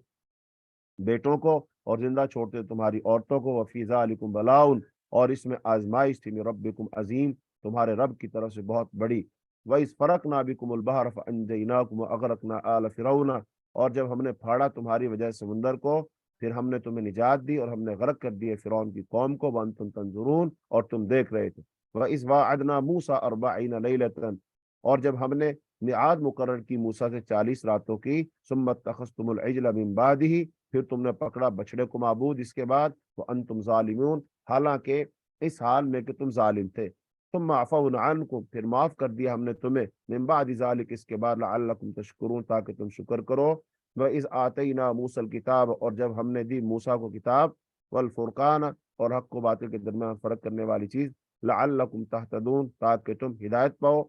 بیٹوں کو اور زندہ چھوڑتے تمہاری عورتوں کو۔ وفی ذالکم بلاؤن، اور اس میں آزمائش تھی، من ربکم عظیم، تمہارے رب کی طرف سے بہت بڑی۔ وَإِذْ فَرَقْنَا بِكُمُ الْبَحْرَ فَأَنْجَيْنَاكُمْ وَأَغْرَقْنَا آلَ فِرْعَوْنَ، اور جب ہم نے پھاڑا تمہاری وجہ سمندر کو، پھر ہم نے تمہیں نجات دی اور ہم نے غرق کر دیے فرعون کی قوم کو، وَأَنْتُمْ تَنْظُرُونَ، اور تم دیکھ رہے تھے۔ وَإِذْ وَاعَدْنَا مُوسَىٰ 40 لَيْلَةً، اور جب ہم نے میعاد مقرر کی موسیٰ سے 40 راتوں کی، ثُمَّ اتَّخَذْتُمُ الْعِجْلَ مِن بَعْدِهِ، پھر تم نے پکڑا بچڑے کو معبود اس کے بعد، وَأَنْتُمْ ظَالِمُونَ، حالانکہ اس حال میں کہ تم ظالم تھے۔ ثُمَّ عَفَوْنَا عَنْكُمْ، پھر معاف کر دیا ہم نے تمہیں، مِن بَعْدِ ذَلِكَ، اس کے بعد، لَعَلَّكُمْ تَشْكُرُونَ، تاکہ تم شکر کرو۔ وَإِذْ آتَيْنَا مُوسَى الْكِتَابَ، اور جب ہم نے دی موسیٰ کو کتاب، وَالْفُرْقَانَ، اور حق و باطل کے درمیان فرق کرنے والی چیز، لَعَلَّكُمْ تَهْتَدُونَ، تاکہ تم ہدایت پاؤ۔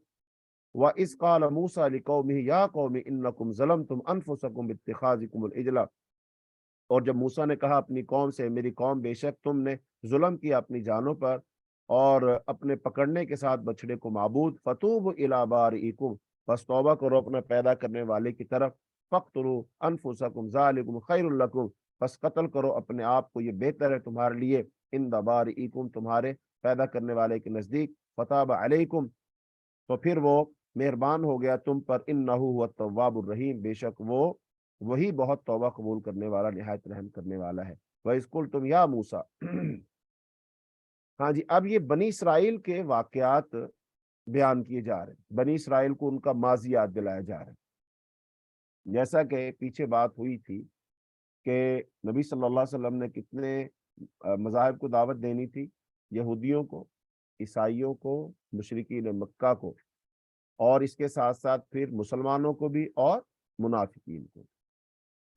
وَإِذْ قَالَ مُوسَىٰ لِقَوْمِهِ يَا قَوْمِ إِنَّكُمْ ظَلَمْتُمْ أَنفُسَكُمْ بِاتِّخَاذِكُمُ الْعِجْلَ، اور جب موسیٰ نے کہا اپنی قوم سے، میری قوم بے شک تم نے ظلم کیا اپنی جانوں پر اور اپنے پکڑنے کے ساتھ بچڑے کو معبود، فَتُوبُوا إِلَىٰ بَارِئِكُمْ، بس توبہ کرو اپنا پیدا کرنے والے کی طرف، فَاقْتُلُوا أَنفُسَكُمْ ذَٰلِكُمْ خَيْرٌ لَكُمْ، بس قتل کرو اپنے آپ کو، یہ بہتر ہے تمہارے لیے، عِندَ بَارِئِكُمْ، تمہارے پیدا کرنے والے کے نزدیک، فَتَابَ عَلَيْكُمْ، تو پھر وہ مہربان ہو گیا تم پر، انہ هو التواب الرحیم، بے شک وہ وہی بہت توبہ قبول کرنے والا، نہایت رحم کرنے والا ہے۔ وَإِذْ قُلْتُمْ يَا مُوسَىٰ، ہاں جی، اب یہ بنی اسرائیل کے واقعات بیان کیے جا رہے ہیں، بنی اسرائیل کو ان کا ماضی یاد دلایا جا رہا ہے۔ جیسا کہ پیچھے بات ہوئی تھی کہ نبی صلی اللہ علیہ وسلم نے کتنے مذاہب کو دعوت دینی تھی، یہودیوں کو، عیسائیوں کو، مشرکین مکہ کو، اور اس کے ساتھ ساتھ پھر مسلمانوں کو بھی اور منافقین کو۔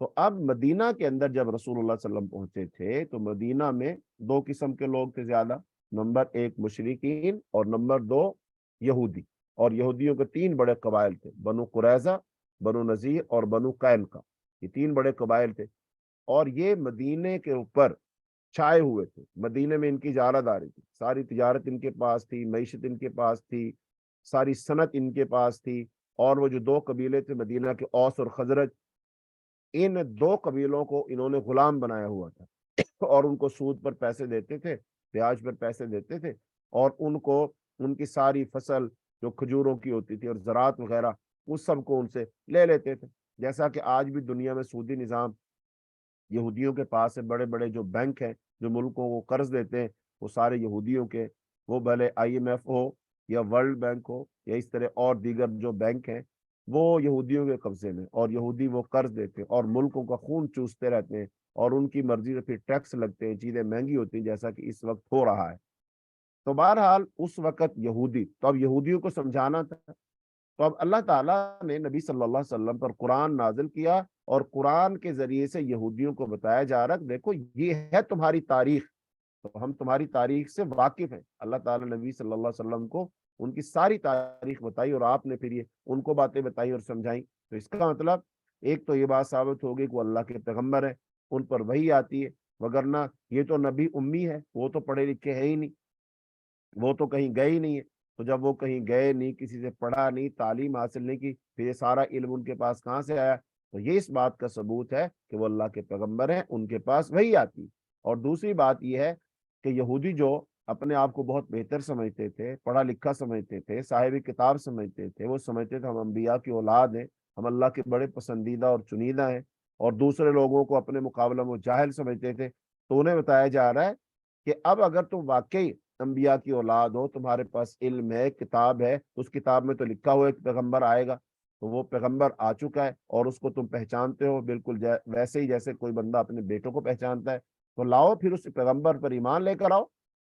تو اب مدینہ کے اندر جب رسول اللہ صلی اللہ علیہ وسلم پہنچے تھے تو مدینہ میں دو قسم کے لوگ تھے زیادہ، نمبر ایک مشرکین اور نمبر دو یہودی، اور یہودیوں کے تین بڑے قبائل تھے، بنو قریظہ، بنو نذیر اور بنو قینقاع، یہ تین بڑے قبائل تھے، اور یہ مدینے کے اوپر چھائے ہوئے تھے۔ مدینے میں ان کی اجارہ داری تھی، ساری تجارت ان کے پاس تھی، معیشت ان کے پاس تھی، ساری صنعت ان کے پاس تھی، اور وہ جو دو قبیلے تھے مدینہ کے، اوس اور خزرج، ان دو قبیلوں کو انہوں نے غلام بنایا ہوا تھا، اور ان کو سود پر پیسے دیتے تھے، بیاج پر پیسے دیتے تھے، اور ان کو ان کی ساری فصل جو کھجوروں کی ہوتی تھی اور زراعت وغیرہ، اس سب کو ان سے لے لیتے تھے۔ جیسا کہ آج بھی دنیا میں سودی نظام یہودیوں کے پاس ہے، بڑے بڑے جو بینک ہیں جو ملکوں کو قرض دیتے ہیں، وہ سارے یہودیوں کے، وہ بھلے IMF ہو یا ورلڈ بینک ہو یا اس طرح اور دیگر جو بینک ہیں، وہ یہودیوں کے قبضے میں، اور یہودی وہ قرض دیتے ہیں اور ملکوں کا خون چوستے رہتے ہیں، اور ان کی مرضی سے پھر ٹیکس لگتے ہیں، چیزیں مہنگی ہوتی ہیں، جیسا کہ اس وقت ہو رہا ہے۔ تو بہرحال اس وقت یہودی، تو اب یہودیوں کو سمجھانا تھا، تو اب اللہ تعالیٰ نے نبی صلی اللہ علیہ وسلم پر قرآن نازل کیا، اور قرآن کے ذریعے سے یہودیوں کو بتایا جا رہا کہ دیکھو یہ ہے تمہاری تاریخ، تو ہم تمہاری تاریخ سے واقف ہیں۔ اللہ تعالیٰ نبی صلی اللہ علیہ وسلم کو ان کی ساری تاریخ بتائی، اور آپ نے پھر یہ ان کو باتیں بتائی اور سمجھائیں، تو اس کا مطلب ایک تو یہ بات ثابت ہوگی کہ وہ اللہ کے پیغمبر ہیں، ان پر وحی آتی ہے، وگرنہ یہ تو نبی امی ہے، وہ تو پڑھے لکھے ہے ہی نہیں، وہ تو کہیں گئے ہی نہیں ہے، تو جب وہ کہیں گئے نہیں، کسی سے پڑھا نہیں، تعلیم حاصل نہیں کی، پھر یہ سارا علم ان کے پاس کہاں سے آیا؟ تو یہ اس بات کا ثبوت ہے کہ وہ اللہ کے پیغمبر ہیں، ان کے پاس وحی آتی ہے۔ اور دوسری بات یہ ہے کہ یہودی جو اپنے آپ کو بہت بہتر سمجھتے تھے، پڑھا لکھا سمجھتے تھے، صاحب کتاب سمجھتے تھے، وہ سمجھتے تھے ہم انبیاء کی اولاد ہیں، ہم اللہ کے بڑے پسندیدہ اور چنیدہ ہیں، اور دوسرے لوگوں کو اپنے مقابلہ میں جاہل سمجھتے تھے، تو انہیں بتایا جا رہا ہے کہ اب اگر تم واقعی انبیاء کی اولاد ہو، تمہارے پاس علم ہے، کتاب ہے، اس کتاب میں تو لکھا ہوا ہے کہ پیغمبر آئے گا، تو وہ پیغمبر آ چکا ہے اور اس کو تم پہچانتے ہو بالکل ویسے ہی جیسے کوئی بندہ اپنے بیٹوں کو پہچانتا ہے، تو لاؤ پھر اس پیغمبر پر ایمان لے کر آؤ۔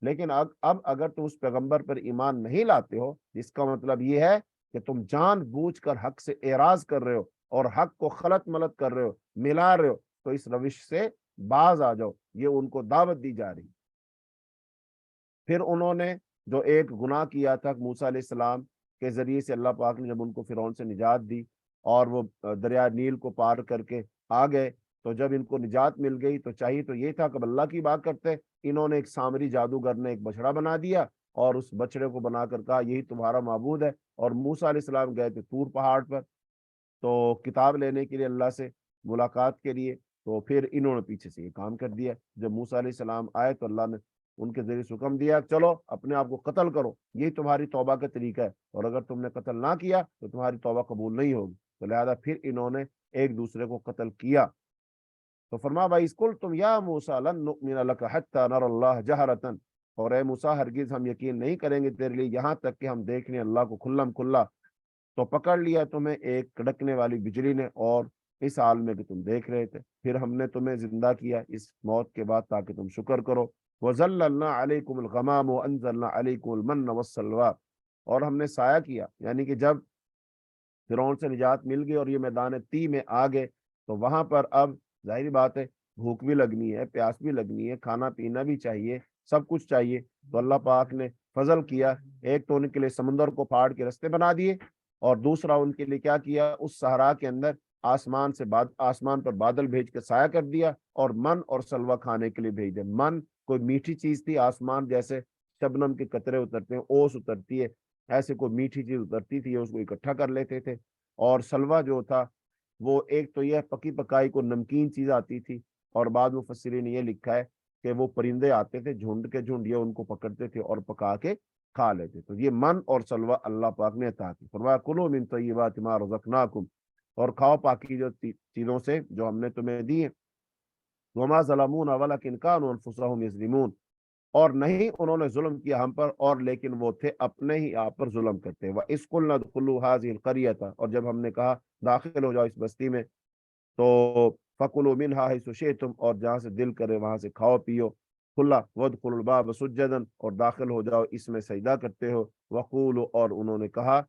لیکن اب اگر تم اس پیغمبر پر ایمان نہیں لاتے ہو، اس کا مطلب یہ ہے کہ تم جان بوجھ کر حق سے اعراض کر رہے ہو اور حق کو خلط ملط کر رہے ہو، ملا رہے ہو، تو اس روش سے باز آ جاؤ۔ یہ ان کو دعوت دی جا رہی۔ پھر انہوں نے جو ایک گناہ کیا تھا موسیٰ علیہ السلام کے ذریعے سے، اللہ پاک نے جب ان کو فرعون سے نجات دی اور وہ دریا نیل کو پار کر کے آ گئے، تو جب ان کو نجات مل گئی تو چاہیے تو یہ تھا کہ اللہ کی بات کرتے، انہوں نے ایک سامری جادوگر نے ایک بچڑا بنا دیا اور اس بچڑے کو بنا کر کہا یہی تمہارا معبود ہے، اور موسیٰ علیہ السلام گئے تھے طور پہاڑ پر تو کتاب لینے کے لیے اللہ سے ملاقات کے لیے، تو پھر انہوں نے پیچھے سے یہ کام کر دیا۔ جب موسیٰ علیہ السلام آئے تو اللہ نے ان کے ذریعے حکم دیا چلو اپنے آپ کو قتل کرو، یہی تمہاری توبہ کا طریقہ ہے، اور اگر تم نے قتل نہ کیا تو تمہاری توبہ قبول نہیں ہوگی۔ تو لہذا پھر انہوں نے ایک دوسرے کو قتل کیا۔ تو فرمایا بھائی اسکول تم یا موسیٰ لن نؤمن لک حتی نر اللہ جہرتن، اور اے موسیٰ ہرگز ہم یقین نہیں کریں گے تیرے لیے یہاں تک کہ ہم دیکھ لیں اللہ کو کھلم کھلا۔ تو پکڑ لیا تمہیں ایک کڑکنے والی بجلی نے، اور اس حال میں کہ تم دیکھ رہے تھے، پھر ہم نے تمہیں زندہ کیا اس موت کے بعد تاکہ تم شکر کرو۔ وَظَلَّلْنَا عَلَيْكُمُ الْغَمَامُ وَأَنزَلْنَا عَلَيْكُمُ الْمَنَّ وَالسَّلْوَىٰ، اور ہم نے سایہ کیا، یعنی کہ جب فرعون سے نجات مل گئی اور یہ میدان تی میں آ گئے تو وہاں پر اب ظاہری بات ہے بھوک بھی لگنی ہے، پیاس بھی لگنی ہے، کھانا پینا بھی چاہیے، سب کچھ چاہیے۔ تو اللہ پاک نے فضل کیا، ایک تو ان کے لیے سمندر کو پھاڑ کے رستے بنا دیے، اور دوسرا ان کے لیے کیا کیا، اس صحرا کے اندر آسمان پر بادل بھیج کے سایہ کر دیا، اور من اور سلوہ کھانے کے لیے بھیج دیا۔ من کوئی میٹھی چیز تھی، آسمان جیسے شبنم کے قطرے اترتے ہیں، اوس اترتی ہے، ایسے کوئی میٹھی چیز اترتی تھی، اس کو اکٹھا کر لیتے تھے۔ اور سلوہ جو تھا وہ ایک تو یہ پکی پکائی کو نمکین چیز آتی تھی، اور بعد مفسرین نے یہ لکھا ہے کہ وہ پرندے آتے تھے جھنڈ کے جھنڈ، یہ ان کو پکڑتے تھے اور پکا کے کھا لیتے۔ تو یہ من اور سلوہ اللہ پاک نے عطا کی۔ فرمایا کلوا من طیبات ما رزقناکم، اور کھاؤ پاکی جو چیزوں سے جو ہم نے تمہیں دی ہیں۔ وما ظلمونا ولکن کانوا انفسهم یظلمون، اور نہیں انہوں نے ظلم کیا ہم پر، اور لیکن وہ تھے اپنے ہی آپ پر ظلم کرتے۔ وَإِذْ قُلْنَا ادْخُلُوا هَٰذِهِ الْقَرْيَةَ، اور جب ہم نے کہا داخل ہو جاؤ اس بستی میں، تو فَكُلُوا مِنْهَا حَيْثُ شِئْتُمْ، اور جہاں سے دل کرے وہاں سے کھاؤ پیو۔ کھلا وَادْخُلُوا الْبَابَ سُجَّدًا، اور داخل ہو جاؤ اس میں سجدہ کرتے ہو۔ وَقُولُوا، اور انہوں نے کہا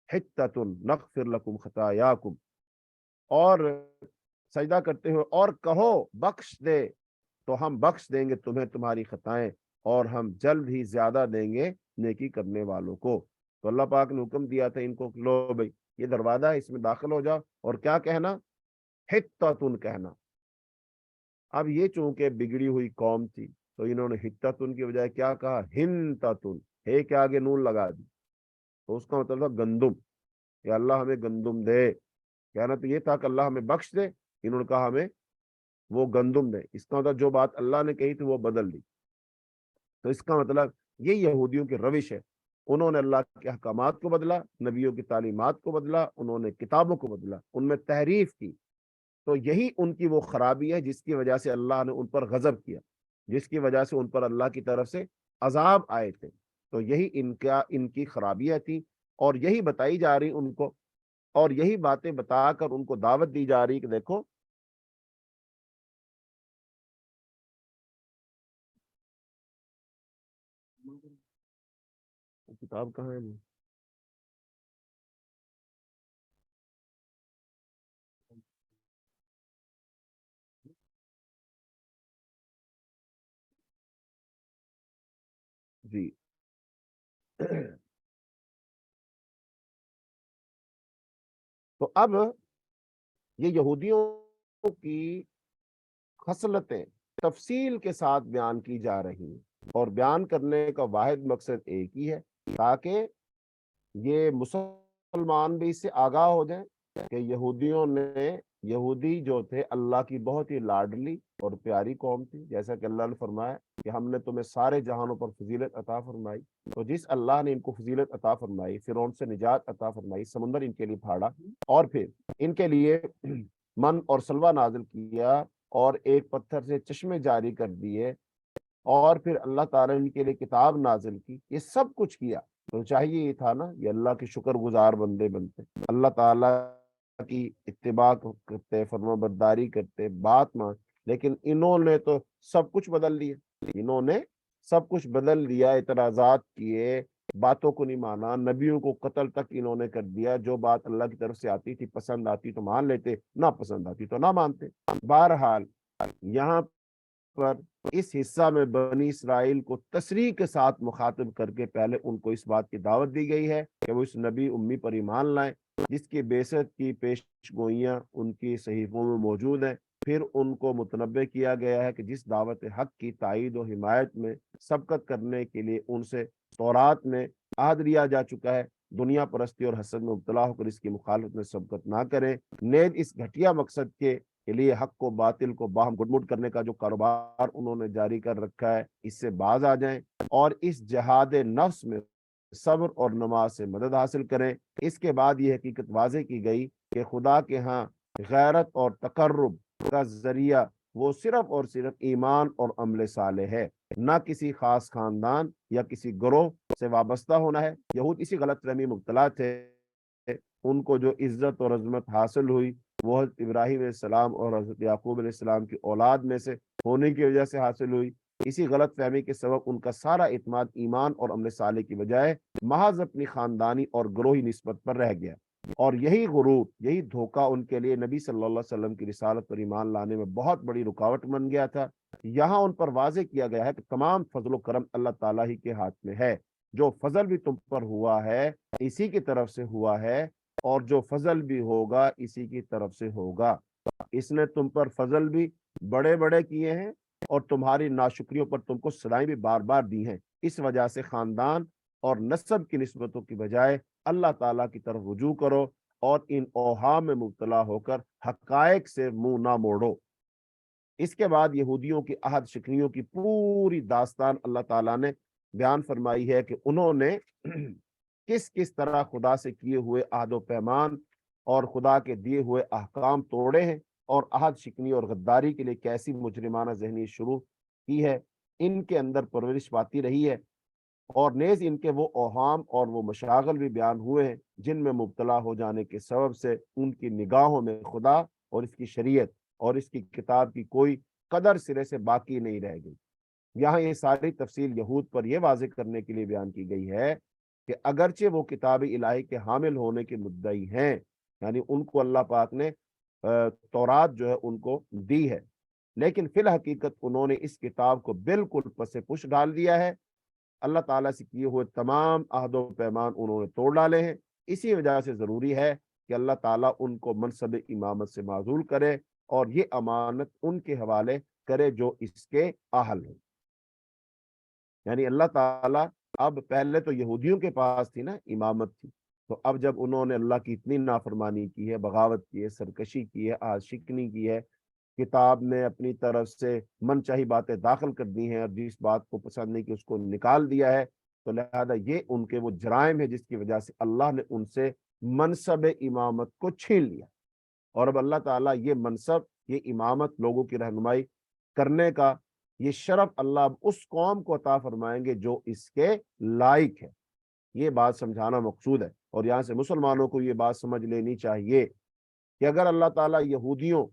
حِطَّةٌ نَغْفِرْ لَكُمْ خَطَايَاكُمْ، اور سجدہ کرتے ہو اور کہو بخش دے تو ہم بخش دیں گے تمہیں تمہاری خطائیں، اور ہم جلد ہی زیادہ دیں گے نیکی کرنے والوں کو۔ تو اللہ پاک نے حکم دیا تھا ان کو کہ لو بھائی یہ دروازہ ہے، اس میں داخل ہو جاؤ، اور کیا کہنا، حطتن کہنا۔ اب یہ چونکہ بگڑی ہوئی قوم تھی تو انہوں نے حطتن کی بجائے کیا کہا، ہنتتن، ہے کے آگے نون لگا دی، تو اس کا مطلب تھا گندم، کہ اللہ ہمیں گندم دے۔ کہنا تو یہ تھا کہ اللہ ہمیں بخش دے، انہوں نے کہا ہمیں وہ گندم دے۔ اس کا مطلب جو بات اللہ نے کہی تھی وہ بدل دی۔ تو اس کا مطلب یہ یہودیوں کی روش ہے، انہوں نے اللہ کے احکامات کو بدلا، نبیوں کی تعلیمات کو بدلا، انہوں نے کتابوں کو بدلا، ان میں تحریف کی۔ تو یہی ان کی وہ خرابی ہے جس کی وجہ سے اللہ نے ان پر غضب کیا، جس کی وجہ سے ان پر اللہ کی طرف سے عذاب آئے تھے۔ تو یہی ان کی خرابیاں تھی، اور یہی بتائی جا رہی ان کو، اور یہی باتیں بتا کر ان کو دعوت دی جا رہی کہ دیکھو کتاب کہاں ہے؟ جی تو اب یہ یہودیوں کی خصلتیں تفصیل کے ساتھ بیان کی جا رہی ہیں، اور بیان کرنے کا واحد مقصد ایک ہی ہے، تاکہ یہ مسلمان بھی اس سے آگاہ ہو جائیں کہ یہودی جو تھے اللہ کی بہت ہی لاڈلی اور پیاری قوم تھی، جیسا کہ اللہ نے فرمایا کہ ہم نے تمہیں سارے جہانوں پر فضیلت عطا فرمائی۔ تو جس اللہ نے ان کو فضیلت عطا فرمائی، فرعون سے نجات عطا فرمائی، سمندر ان کے لیے پھاڑا، اور پھر ان کے لیے من اور سلوہ نازل کیا، اور ایک پتھر سے چشمے جاری کر دیے، اور پھر اللہ تعالیٰ نے ان کے لیے کتاب نازل کی، یہ سب کچھ کیا، تو چاہیے یہ تھا نا یہ اللہ کے شکر گزار بندے بنتے، اللہ تعالیٰ کی اتباع کرتے، فرما برداری کرتے، بات مان، لیکن انہوں نے تو سب کچھ بدل دیا، انہوں نے سب کچھ بدل دیا، اعتراضات کیے، باتوں کو نہیں مانا، نبیوں کو قتل تک انہوں نے کر دیا، جو بات اللہ کی طرف سے آتی تھی پسند آتی تو مان لیتے، نہ پسند آتی تو نہ مانتے۔ بہرحال یہاں پر اس حصہ میں بنی اسرائیل کو تصریح کے ساتھ مخاطب کر کے پہلے ان کو اس بات کی دعوت دی گئی ہے کہ وہ اس نبی امی پر ایمان لائیں جس کی بعثت کی پیش گوئیاں ان کی صحیفوں میں موجود ہیں۔ پھر ان کو متنبع کیا گیا ہے کہ جس دعوت حق کی تائید و حمایت میں سبقت کرنے کے لیے ان سے تورات میں عہد لیا جا چکا ہے، دنیا پرستی اور حسد میں مبتلا ہو کر اس کی مخالفت میں سبقت نہ کریں، نیز اس گھٹیا مقصد کے لیے حق کو باطل کو باہم گڈمٹ کرنے کا جو کاروبار انہوں نے جاری کر رکھا ہے اس سے باز آ جائیں اور اس جہاد نفس میں صبر اور نماز سے مدد حاصل کریں۔ اس کے بعد یہ حقیقت واضح کی گئی کہ خدا کے ہاں غیرت اور تقرب کا ذریعہ وہ صرف اور صرف ایمان اور عمل صالح ہے، نہ کسی خاص خاندان یا کسی گروہ سے وابستہ ہونا ہے۔ یہود اسی غلط فہمی مبتلا تھے، ان کو جو عزت اور عظمت حاصل ہوئی وہ حضرت ابراہیم علیہ السلام اور حضرت یعقوب علیہ السلام کی اولاد میں سے ہونے کی وجہ سے حاصل ہوئی۔ اسی غلط فہمی کے سبب ان کا سارا اعتماد ایمان اور عمل صالح کی بجائے محض اپنی خاندانی اور گروہی نسبت پر رہ گیا، اور یہی غرور، یہی دھوکہ ان کے لیے نبی صلی اللہ علیہ وسلم کی رسالت پر ایمان لانے میں بہت بڑی رکاوٹ بن گیا تھا۔ یہاں ان پر واضح کیا گیا ہے کہ تمام فضل و کرم اللہ تعالیٰ ہی کے ہاتھ میں ہے، جو فضل بھی تم پر ہوا ہے اسی کی طرف سے ہوا ہے، اور جو فضل بھی ہوگا اسی کی طرف سے ہوگا۔ اس نے تم پر فضل بھی بڑے بڑے کیے ہیں اور تمہاری ناشکریوں پر تم کو سزائیں بھی بار بار دی ہیں، اس وجہ سے خاندان اور نسب کی نسبتوں کی بجائے اللہ تعالیٰ کی طرف رجوع کرو اور ان اوہام میں مبتلا ہو کر حقائق سے منہ نہ موڑو۔ اس کے بعد یہودیوں کی عہد شکنیوں کی پوری داستان اللہ تعالیٰ نے بیان فرمائی ہے کہ انہوں نے کس کس طرح خدا سے کیے ہوئے عہد و پیمان اور خدا کے دیے ہوئے احکام توڑے ہیں، اور عہد شکنی اور غداری کے لیے کیسی مجرمانہ ذہنی شروع کی ہے، ان کے اندر پرورش پاتی رہی ہے، اور نیز ان کے وہ اوہام اور وہ مشاغل بھی بیان ہوئے ہیں جن میں مبتلا ہو جانے کے سبب سے ان کی نگاہوں میں خدا اور اس کی شریعت اور اس کی کتاب کی کوئی قدر سرے سے باقی نہیں رہ گئی۔ یہاں یہ ساری تفصیل یہود پر یہ واضح کرنے کے لیے بیان کی گئی ہے کہ اگرچہ وہ کتاب الہی کے حامل ہونے کے مدعی ہیں، یعنی ان کو اللہ پاک نے تورات جو ہے ان کو دی ہے، لیکن فی الحقیقت انہوں نے اس کتاب کو بالکل پس پش ڈال دیا ہے، اللہ تعالیٰ سے کیے ہوئے تمام عہد و پیمان انہوں نے توڑ ڈالے ہیں۔ اسی وجہ سے ضروری ہے کہ اللہ تعالیٰ ان کو منصب امامت سے معزول کرے اور یہ امانت ان کے حوالے کرے جو اس کے اہل ہیں۔ یعنی اللہ تعالیٰ اب پہلے تو یہودیوں کے پاس تھی نا امامت تھی، تو اب جب انہوں نے اللہ کی اتنی نافرمانی کی ہے، بغاوت کی ہے، سرکشی کی ہے، عہد شکنی کی ہے، کتاب میں اپنی طرف سے من چاہی باتیں داخل کر دی ہیں اور جس بات کو پسند نہیں کہ اس کو نکال دیا ہے، تو لہذا یہ ان کے وہ جرائم ہے جس کی وجہ سے اللہ نے ان سے منصب امامت کو چھین لیا، اور اب اللہ تعالیٰ یہ منصب، یہ امامت، لوگوں کی رہنمائی کرنے کا یہ شرف اللہ اب اس قوم کو عطا فرمائیں گے جو اس کے لائق ہے۔ یہ بات سمجھانا مقصود ہے، اور یہاں سے مسلمانوں کو یہ بات سمجھ لینی چاہیے کہ اگر اللہ تعالیٰ یہودیوں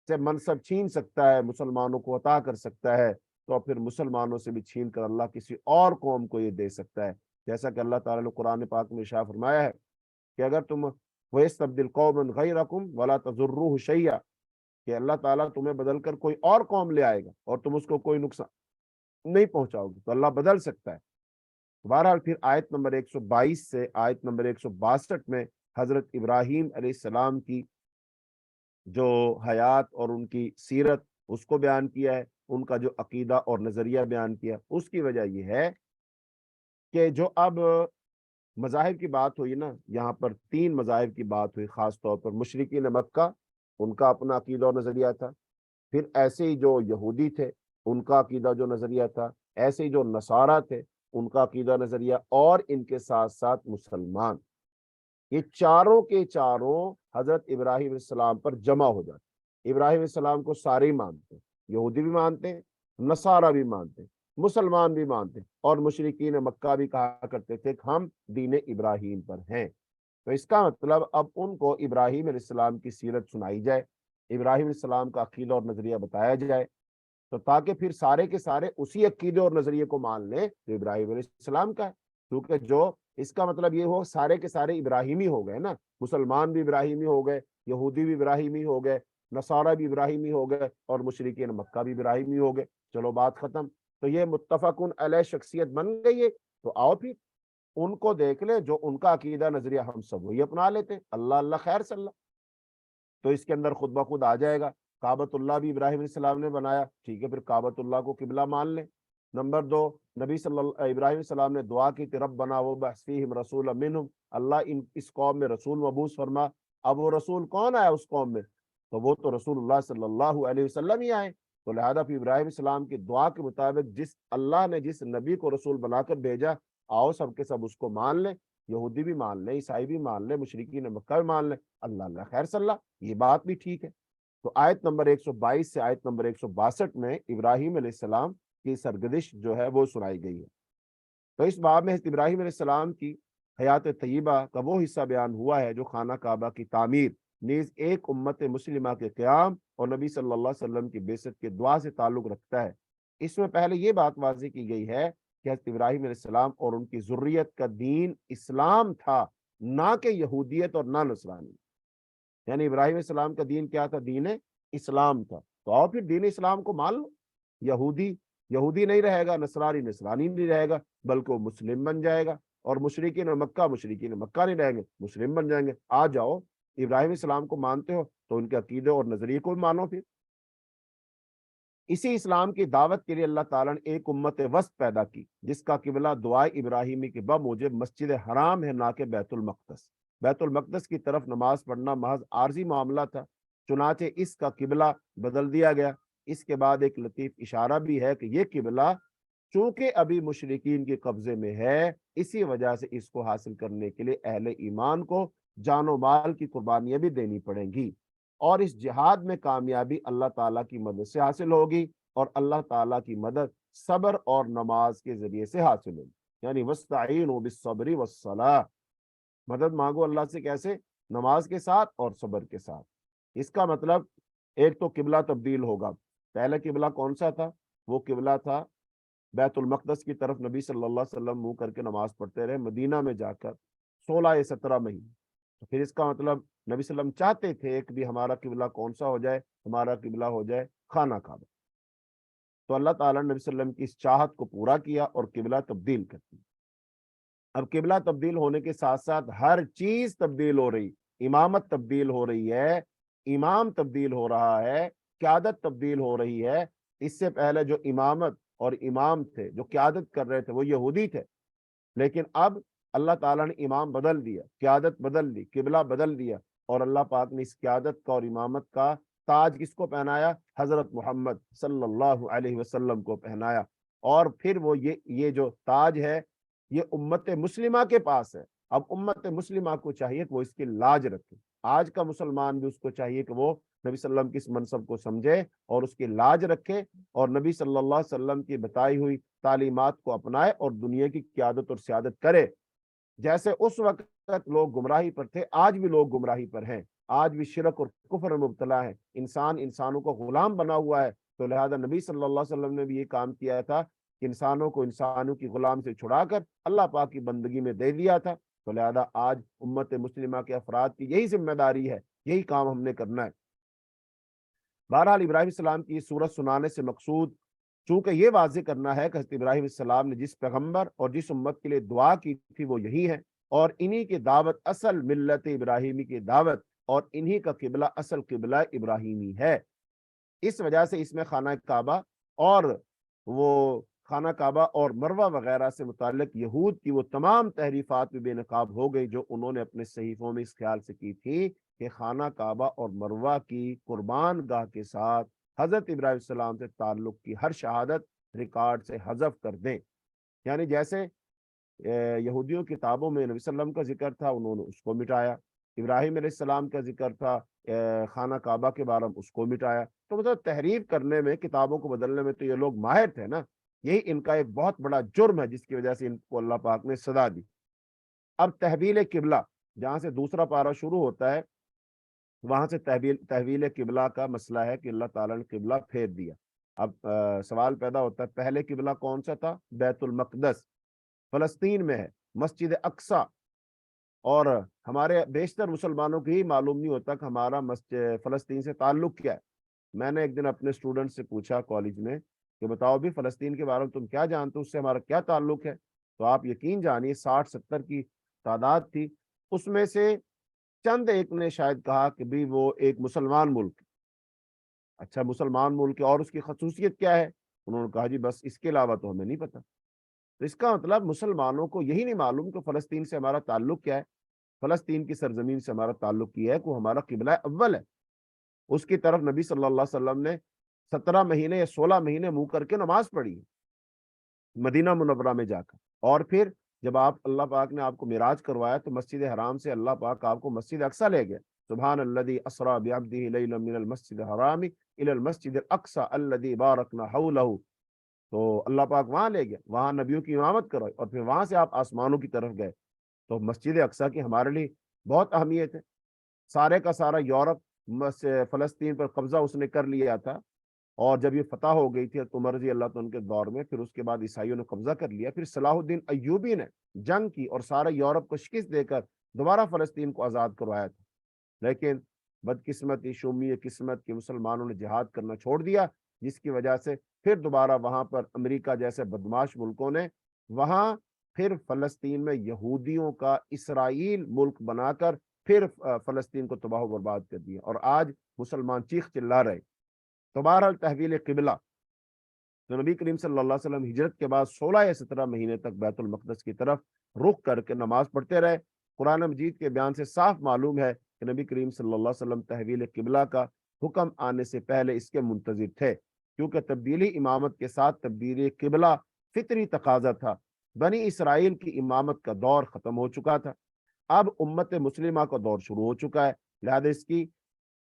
سے منصب چھین سکتا ہے، مسلمانوں کو عطا کر سکتا ہے، تو پھر مسلمانوں سے بھی چھین کر اللہ کسی اور قوم کو یہ دے سکتا ہے، جیسا کہ اللہ تعالیٰ نے قرآن پاک میں ارشاد فرمایا ہے کہ اگر تم وَيَسْتَبْدِلْ قَوْمًا غَيْرَكُمْ وَلَا تَضُرُّوهُ شَيْئًا، کہ اللہ تعالیٰ تمہیں بدل کر کوئی اور قوم لے آئے گا اور تم اس کو کوئی نقصان نہیں پہنچاؤ گے، تو اللہ بدل سکتا ہے۔ بہرحال پھر آیت نمبر 122 سے آیت نمبر 162 میں حضرت ابراہیم علیہ السلام کی جو حیات اور ان کی سیرت اس کو بیان کیا ہے، ان کا جو عقیدہ اور نظریہ بیان کیا۔ اس کی وجہ یہ ہے کہ جو اب مذاہب کی بات ہوئی نا، یہاں پر 3 مذاہب کی بات ہوئی، خاص طور پر مشرکین مکہ، ان کا اپنا عقیدہ اور نظریہ تھا، پھر ایسے ہی جو یہودی تھے ان کا عقیدہ جو نظریہ تھا، ایسے ہی جو نصارہ تھے ان کا عقیدہ نظریہ، اور ان کے ساتھ ساتھ مسلمان، یہ چاروں کے چاروں حضرت ابراہیم علیہ السلام پر جمع ہو جاتے۔ ابراہیم علیہ السلام کو سارے ہی مانتے ہیں، یہودی بھی مانتے ہیں، نصارہ بھی مانتے ہیں، مسلمان بھی مانتے اور مشرکین مکہ بھی کہا کرتے تھے کہ ہم دین ابراہیم پر ہیں۔ تو اس کا مطلب اب ان کو ابراہیم علیہ السلام کی سیرت سنائی جائے، ابراہیم علیہ السلام کا عقیدہ اور نظریہ بتایا جائے، تو تاکہ پھر سارے کے سارے اسی عقیدے اور نظریے کو مان لیں جو ابراہیم علیہ السلام کا ہے۔ کیونکہ جو اس کا مطلب یہ ہو سارے کے سارے ابراہیمی ہو گئے نا، مسلمان بھی ابراہیمی ہو گئے، یہودی بھی ابراہیمی ہو گئے، نصارہ بھی ابراہیمی ہو گئے، اور مشرکین مکہ بھی ابراہیمی ہو گئے، چلو بات ختم۔ تو یہ متفقن علیہ شخصیت بن گئی ہے، تو آؤ پھر ان کو دیکھ لیں جو ان کا عقیدہ نظریہ ہم سب وہی اپنا لیتے، اللہ اللہ خیر صلی اللہ۔ تو اس کے اندر خود بخود آ جائے گا کعبۃ اللہ بھی ابراہیم علیہ السلام نے بنایا، ٹھیک ہے، پھر کعبۃ اللہ کو قبلہ مان لیں۔ نمبر دو، نبی صلی اللہ ابراہیم علیہ السلام نے دعا کی کہ ربنا وابعث فیہم رسولا منہم، اللہ اس قوم میں رسول مبعوث فرما۔ اب وہ رسول کون آیا اس قوم میں؟ تو وہ تو رسول اللہ صلی اللہ علیہ وسلم ہی آئے۔ تو لہذا پھر ابراہیم علیہ السلام کی دعا کے مطابق جس اللہ نے جس نبی کو رسول بنا کر بھیجا، آؤ سب کے سب اس کو مان لیں، یہودی بھی مان لیں، عیسائی بھی مان لیں، مشرکین مکہ بھی مان لیں، اللہ اللہ خیر صلی اللہ، یہ بات بھی ٹھیک ہے۔ تو آیت نمبر 122 سے آیت نمبر 162 میں ابراہیم علیہ السلام کی سرگزشت جو ہے وہ سنائی گئی ہے۔ تو اس باب میں حضرت ابراہیم علیہ السلام کی حیات طیبہ کا وہ حصہ بیان ہوا ہے جو خانہ کعبہ کی تعمیر، نیز ایک امت مسلمہ کے قیام اور نبی صلی اللہ علیہ وسلم کی بعثت کے دعا سے تعلق رکھتا ہے۔ اس میں پہلے یہ بات واضح کی گئی ہے کہ حضرت ابراہیم علیہ السلام اور ان کی ذریت کا دین اسلام تھا، نہ کہ یہودیت اور نہ نصرانی۔ یعنی ابراہیم علیہ السلام کا دین کیا تھا؟ دین اسلام تھا۔ تو آؤ پھر دین اسلام کو مان لو، یہودی یہودی نہیں رہے گا، نصرانی نصرانی نہیں رہے گا، بلکہ وہ مسلم بن جائے گا، اور مشرکین مکہ نہیں رہیں گے، مسلم بن جائیں گے۔ آ جاؤ، ابراہیم علیہ السلام کو مانتے ہو تو ان کے عقیدے اور نظریے کو بھی مانو۔ پھر اسی اسلام کی دعوت کے لیے اللہ تعالیٰ نے ایک امت وسط پیدا کی جس کا قبلہ دعائے ابراہیمی کے بموجب مسجد حرام ہے، نہ کہ بیت المقدس۔ بیت المقدس کی طرف نماز پڑھنا محض عارضی معاملہ تھا، چنانچہ اس کا قبلہ بدل دیا گیا۔ اس کے بعد ایک لطیف اشارہ بھی ہے کہ یہ قبلہ چونکہ ابھی مشرکین کے قبضے میں ہے، اسی وجہ سے اس کو حاصل کرنے کے لیے اہل ایمان کو جان و مال کی قربانیاں بھی دینی پڑیں گی، اور اس جہاد میں کامیابی اللہ تعالیٰ کی مدد سے حاصل ہوگی، اور اللہ تعالیٰ کی مدد صبر اور نماز کے ذریعے سے حاصل ہوگی۔ یعنی وَاسْتَعِینُوا بِالصَّبْرِ وَالصَّلَاةِ، مدد مانگو اللہ سے کیسے؟ نماز کے ساتھ اور صبر کے ساتھ۔ اس کا مطلب ایک تو قبلہ تبدیل ہوگا۔ پہلے قبلہ کون سا تھا؟ وہ قبلہ تھا بیت المقدس کی طرف نبی صلی اللہ علیہ وسلم منہ کر کے نماز پڑھتے رہے مدینہ میں جا کر 16 یا 17 مہینے۔ تو پھر اس کا مطلب نبی صلی اللہ علیہ وسلم چاہتے تھے کہ بھی ہمارا قبلہ کون سا ہو جائے؟ ہمارا قبلہ ہو جائے خانہ کعبہ۔ تو اللہ تعالیٰ نے نبی صلی اللہ علیہ وسلم کی اس چاہت کو پورا کیا اور قبلہ تبدیل کر دیا۔ اب قبلہ تبدیل ہونے کے ساتھ ساتھ ہر چیز تبدیل ہو رہی، امامت تبدیل ہو رہی ہے، امام تبدیل ہو رہا ہے، قیادت تبدیل ہو رہی ہے۔ اس سے پہلے جو امامت اور امام تھے، جو قیادت کر رہے تھے، وہ یہودی تھے، لیکن اب اللہ تعالیٰ نے امام بدل دیا، قیادت بدل دی، قبلہ بدل دیا، اور اللہ پاک نے اس قیادت کا اور امامت کا تاج کس کو پہنایا؟ حضرت محمد صلی اللہ علیہ وسلم کو پہنایا۔ اور پھر وہ یہ جو تاج ہے یہ امت مسلمہ کے پاس ہے۔ اب امت مسلمہ کو چاہیے کہ وہ اس کی لاج رکھے۔ آج کا مسلمان بھی اس کو چاہیے کہ وہ نبی صلی اللہ علیہ وسلم کی اس منصب کو سمجھے اور اس کی لاج رکھے، اور نبی صلی اللہ علیہ وسلم کی بتائی ہوئی تعلیمات کو اپنائے اور دنیا کی قیادت اور سیادت کرے۔ جیسے اس وقت لوگ گمراہی پر تھے، آج بھی لوگ گمراہی پر ہیں، آج بھی شرک اور کفر میں مبتلا ہے، انسان انسانوں کو غلام بنا ہوا ہے۔ تو لہذا نبی صلی اللہ علیہ وسلم نے بھی یہ کام کیا تھا کہ انسانوں کو انسانوں کی غلام سے چھڑا کر اللہ پاک کی بندگی میں دے دیا تھا۔ تو لہذا آج امت مسلمہ کے افراد کی یہی ذمہ داری ہے، یہی کام ہم نے کرنا ہے۔ بہرحال ابراہیم السلام کی صورت سنانے سے مقصود چونکہ یہ واضح کرنا ہے کہ حضرت ابراہیم السلام نے جس پیغمبر اور جس امت کے لیے دعا کی تھی وہ یہی ہے، اور انہی کی دعوت اصل ملت ابراہیمی کی دعوت، اور انہی کا قبلہ اصل قبلہ ابراہیمی ہے۔ اس وجہ سے اس میں خانہ کعبہ اور مروہ وغیرہ سے متعلق یہود کی وہ تمام تحریفات بھی بے نقاب ہو گئی جو انہوں نے اپنے صحیفوں میں اس خیال سے کی تھی کہ خانہ کعبہ اور مروہ کی قربان گاہ کے ساتھ حضرت ابراہیم السلام سے تعلق کی ہر شہادت ریکارڈ سے حذف کر دیں۔ یعنی جیسے یہودیوں کی کتابوں میں نبی صلی اللہ علیہ وسلم کا ذکر تھا، انہوں نے اس کو مٹایا، ابراہیم علیہ السلام کا ذکر تھا خانہ کعبہ کے بارے میں، اس کو مٹایا۔ تو مطلب تحریف کرنے میں، کتابوں کو بدلنے میں تو یہ لوگ ماہر تھے نا، یہی ان کا ایک بہت بڑا جرم ہے جس کی وجہ سے ان کو اللہ پاک نے سزا دی۔ اب تحویل قبلہ، جہاں سے دوسرا پارہ شروع ہوتا ہے، وہاں سے تحویل قبلہ کا مسئلہ ہے کہ اللہ تعالیٰ نے قبلہ پھیر دیا۔ اب سوال پیدا ہوتا ہے، پہلے قبلہ کون سا تھا؟ بیت المقدس فلسطین میں ہے، مسجد اقصی، اور ہمارے بیشتر مسلمانوں کو ہی معلوم نہیں ہوتا کہ ہمارا مسجد فلسطین سے تعلق کیا ہے۔ میں نے ایک دن اپنے اسٹوڈنٹ سے پوچھا کالج میں کہ بتاؤ بھی فلسطین کے بارے میں تم کیا جانتے ہو، اس سے ہمارا کیا تعلق ہے؟ تو آپ یقین جانیے 60-70 کی تعداد تھی، اس میں سے چند ایک نے شاید کہا کہ بھی وہ ایک مسلمان ملک۔ اچھا مسلمان ملک ہے اور اس کی خصوصیت کیا ہے؟ انہوں نے کہا جی بس اس کے علاوہ تو ہمیں نہیں پتا۔ تو اس کا مطلب مسلمانوں کو یہی نہیں معلوم کہ فلسطین سے ہمارا تعلق کیا ہے۔ فلسطین کی سرزمین سے ہمارا تعلق یہ ہے کہ وہ ہمارا قبلہ اول ہے، اس کی طرف نبی صلی اللہ علیہ وسلم نے 17 مہینے یا 16 مہینے منہ کر کے نماز پڑھی ہے مدینہ منورہ میں جا کر، اور پھر جب اللہ پاک نے آپ کو معراج کروایا تو مسجد حرام سے اللہ پاک آپ کو مسجد اقصی لے گئے۔ سبحان الذی اسری بعبدہ لیلا من المسجد الحرام الی المسجد الاقصی الذی بارکنا حولہ۔ تو اللہ پاک وہاں لے گئے، وہاں نبیوں کی امامت کرائی، اور پھر وہاں سے آپ آسمانوں کی طرف گئے۔ تو مسجد اقصی کی ہمارے لیے بہت اہمیت ہے۔ سارے کا سارا یورپ فلسطین پر قبضہ اس نے کر لیا تھا، اور جب یہ فتح ہو گئی تھی عمر رضی اللہ عنہ کے دور میں، پھر اس کے بعد عیسائیوں نے قبضہ کر لیا، پھر صلاح الدین ایوبی نے جنگ کی اور سارے یورپ کو شکست دے کر دوبارہ فلسطین کو آزاد کروایا تھا۔ لیکن بدقسمتی شومی قسمت کے مسلمانوں نے جہاد کرنا چھوڑ دیا، جس کی وجہ سے پھر دوبارہ وہاں پر امریکہ جیسے بدماش ملکوں نے وہاں پھر فلسطین میں یہودیوں کا اسرائیل ملک بنا کر پھر فلسطین کو تباہ و برباد کر دیا، اور آج مسلمان چیخ چلا رہے۔ تو بہرحال تحویل قبلہ، تو نبی کریم صلی اللہ علیہ وسلم ہجرت کے بعد 16 یا 17 مہینے تک بیت المقدس کی طرف رخ کر کے نماز پڑھتے رہے۔ قرآن مجید کے بیان سے صاف معلوم ہے کہ نبی کریم صلی اللہ علیہ وسلم تحویل قبلہ کا حکم آنے سے پہلے اس کے منتظر تھے، کیونکہ تبدیلی امامت کے ساتھ تبدیلی قبلہ فطری تقاضا تھا۔ بنی اسرائیل کی امامت کا دور ختم ہو چکا تھا، اب امت مسلمہ کا دور شروع ہو چکا ہے، لہذا اس کی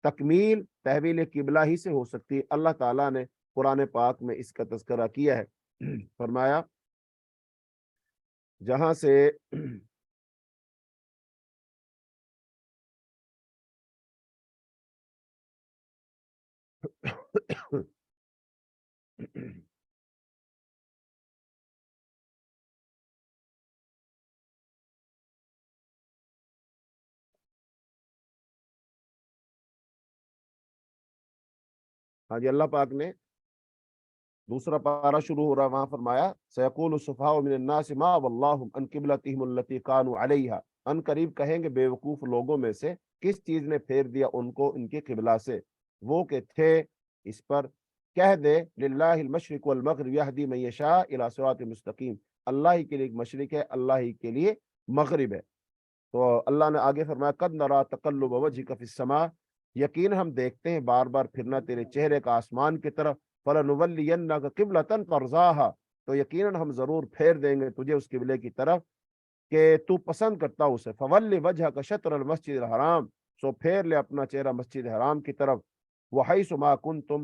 تکمیل تحویل قبلہ ہی سے ہو سکتی ہے۔ اللہ تعالیٰ نے قرآن پاک میں اس کا تذکرہ کیا ہے، فرمایا جہاں سے ہاں جی، اللہ پاک نے دوسرا پارہ شروع ہو رہا، وہاں فرمایا سیقول السفہاء من الناس ما واللہم عن قبلتہم التی کانوا علیہا، ان قریب کہیں گے بے وقوف لوگوں میں سے کس چیز نے پھیر دیا ان کو ان کے قبلہ سے، وہ کہ تھے اس پر۔ کہہ دے للہ المشرق والمغرب یہدی من یشاء الی صراط مستقیم، اللہ ہی کے لیے مشرق ہے، اللہ ہی کے لیے مغرب ہے۔ تو اللہ نے آگے فرمایا قد نرا تقلب وجهک فی السماء، یقین ہم دیکھتے ہیں بار بار پھرنا تیرے چہرے کا آسمان کی طرف، فَلَنُوَلِّيَنَّكَ قِبْلَةً تَرْضَاهَا، تو یقیناً ہم ضرور پھیر دیں گے تجھے اس قبلے کی طرف کہ تو پسند کرتا اسے۔ فَوَلِّ وَجْهَكَ شَطْرَ الْمَسْجِدِ الْحَرَامِ، سو پھیر لے اپنا چہرہ مسجد حرام کی طرف، وَحَيْثُ مَا كُنْتُمْ،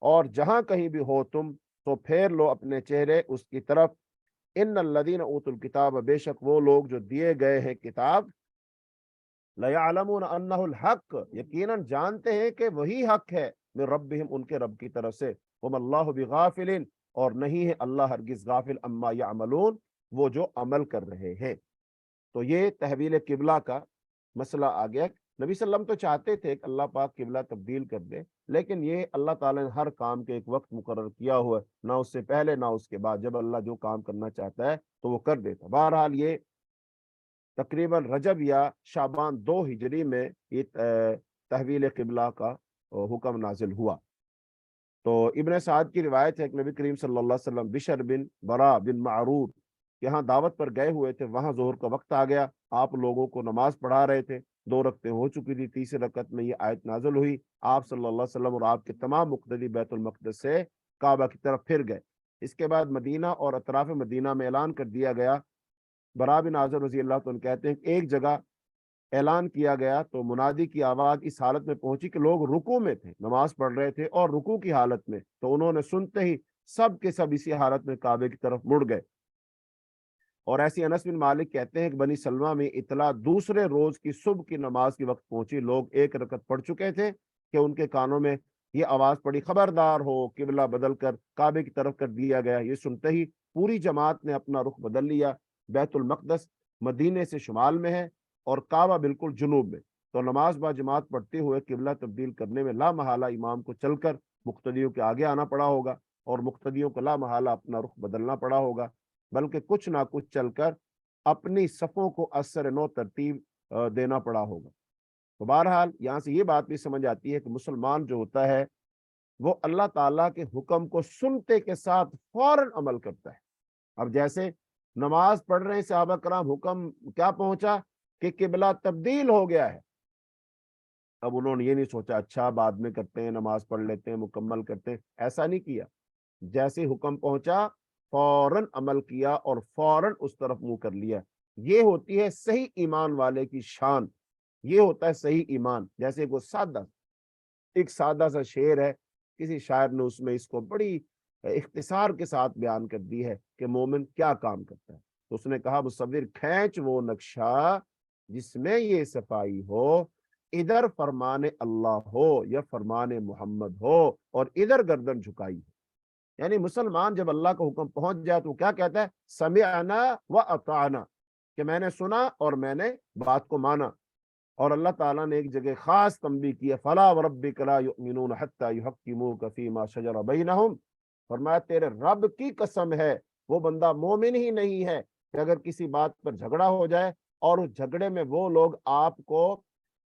اور جہاں کہیں بھی ہو تم تو پھیر لو اپنے چہرے اس کی طرف۔ ان الذین اوتوا الکتاب، بے شک وہ لوگ جو دیے گئے ہیں کتاب، لَيَعْلَمُونَ أَنَّهُ الْحَقُّ، یقیناً جانتے ہیں کہ وہی حق ہے، من ربہم، ان کے رب کی طرف سے، وَمَا اللَّهُ بِغَافِلٍ، اور نہیں ہے اللہ ہرگز غافل، اما یعملون، وہ جو عمل کر رہے ہیں۔ تو یہ تحویل قبلہ کا مسئلہ آ گیا۔ نبی صلی اللہ علیہ وسلم تو چاہتے تھے کہ اللہ پاک قبلہ تبدیل کر دے، لیکن یہ اللہ تعالیٰ نے ہر کام کے ایک وقت مقرر کیا ہوا ہے، نہ اس سے پہلے نہ اس کے بعد، جب اللہ جو کام کرنا چاہتا ہے تو وہ کر دیتا۔ بہرحال یہ تقریباً رجب یا شعبان 2 ہجری میں یہ تحویل قبلہ کا حکم نازل ہوا۔ تو ابن سعد کی روایت ہے کہ نبی کریم صلی اللہ علیہ وسلم بشر بن برا بن معرور یہاں دعوت پر گئے ہوئے تھے، وہاں ظہر کا وقت آ گیا، آپ لوگوں کو نماز پڑھا رہے تھے، 2 رکعتیں ہو چکی تھی، تیسری رکعت میں یہ آیت نازل ہوئی، آپ صلی اللہ علیہ وسلم اور آپ کے تمام مقتدی بیت المقدس سے کعبہ کی طرف پھر گئے۔ اس کے بعد مدینہ اور اطراف مدینہ میں اعلان کر دیا گیا، برا بن عازب رضی اللہ عنہ کہتے ہیں کہ ایک جگہ اعلان کیا گیا تو منادی کی آواز اس حالت میں پہنچی کہ لوگ رکوع میں تھے، نماز پڑھ رہے تھے اور رکوع کی حالت میں، تو انہوں نے سنتے ہی سب کے سب اسی حالت میں کعبے کی طرف مڑ گئے۔ اور ایسی انس بن مالک کہتے ہیں کہ بنی سلمہ میں اطلاع دوسرے روز کی صبح کی نماز کے وقت پہنچی، لوگ ایک رکعت پڑھ چکے تھے کہ ان کے کانوں میں یہ آواز پڑی، خبردار ہو قبلہ بدل کر کعبے کی طرف کر دیا گیا۔ یہ سنتے ہی پوری جماعت نے اپنا رخ بدل لیا۔ بیت المقدس مدینے سے شمال میں ہے اور کعبہ بالکل جنوب میں، تو نماز با جماعت پڑھتے ہوئے قبلہ تبدیل کرنے میں لا محالہ امام کو چل کر مقتدیوں کے آگے آنا پڑا ہوگا، اور مقتدیوں کو لا محالہ اپنا رخ بدلنا پڑا ہوگا، بلکہ کچھ نہ کچھ چل کر اپنی صفوں کو اثر نو ترتیب دینا پڑا ہوگا۔ تو بہرحال یہاں سے یہ بات بھی سمجھ آتی ہے کہ مسلمان جو ہوتا ہے وہ اللہ تعالیٰ کے حکم کو سنتے کے ساتھ فوراً عمل کرتا ہے۔ اب جیسے نماز پڑھ رہے ہیں صحابہ کرام، حکم کیا پہنچا کہ قبلہ تبدیل ہو گیا ہے، اب انہوں نے یہ نہیں سوچا اچھا بعد میں کرتے ہیں، نماز پڑھ لیتے ہیں، مکمل کرتے ہیں، ایسا نہیں کیا۔ جیسے حکم پہنچا فوراً عمل کیا اور فوراً اس طرف منہ کر لیا۔ یہ ہوتی ہے صحیح ایمان والے کی شان، یہ ہوتا ہے صحیح ایمان۔ جیسے ایک سادہ سا شعر ہے، کسی شاعر نے اس میں اس کو بڑی اختصار کے ساتھ بیان کر دی ہے کہ مومن کیا کام کرتا ہے۔ تو اس نے کہا مصور کھینچ وہ نقشہ جس میں یہ صفائی ہو، ادھر فرمان اللہ ہو یا فرمان محمد ہو، اور ادھر گردن جھکائی ہو۔ یعنی مسلمان جب اللہ کا حکم پہنچ جائے تو کیا کہتا ہے؟ سمعنا و اطعنا، کہ میں نے سنا اور میں نے بات کو مانا۔ اور اللہ تعالیٰ نے ایک جگہ خاص تنبیہ کی ہے، فلا وربک لا یؤمنون حتی یحکموک فیما شجر بینہم، فرمایا تیرے رب کی قسم ہے وہ بندہ مومن ہی نہیں ہے کہ اگر کسی بات پر جھگڑا ہو جائے اور اس جھگڑے میں وہ لوگ آپ کو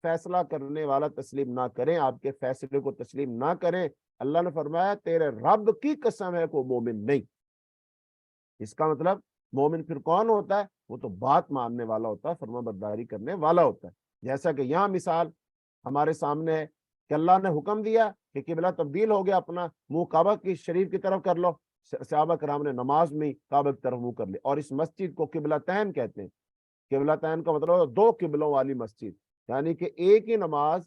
فیصلہ کرنے والا تسلیم نہ کریں، آپ کے فیصلے کو تسلیم نہ کریں، اللہ نے فرمایا تیرے رب کی قسم ہے کہ مومن نہیں۔ اس کا مطلب مومن پھر کون ہوتا ہے؟ وہ تو بات ماننے والا ہوتا ہے، فرما برداری کرنے والا ہوتا ہے۔ جیسا کہ یہاں مثال ہمارے سامنے ہے کہ اللہ نے حکم دیا کہ قبلہ تبدیل ہو گیا، اپنا منہ کعبہ کی شریف کی طرف کر لو، صحابہ کرام نے نماز میں کعبہ کی طرف منہ کر لیا، اور اس مسجد کو قبلہ تین کہتے ہیں۔ قبلہ تین کا مطلب دو قبلوں والی مسجد، یعنی کہ ایک ہی نماز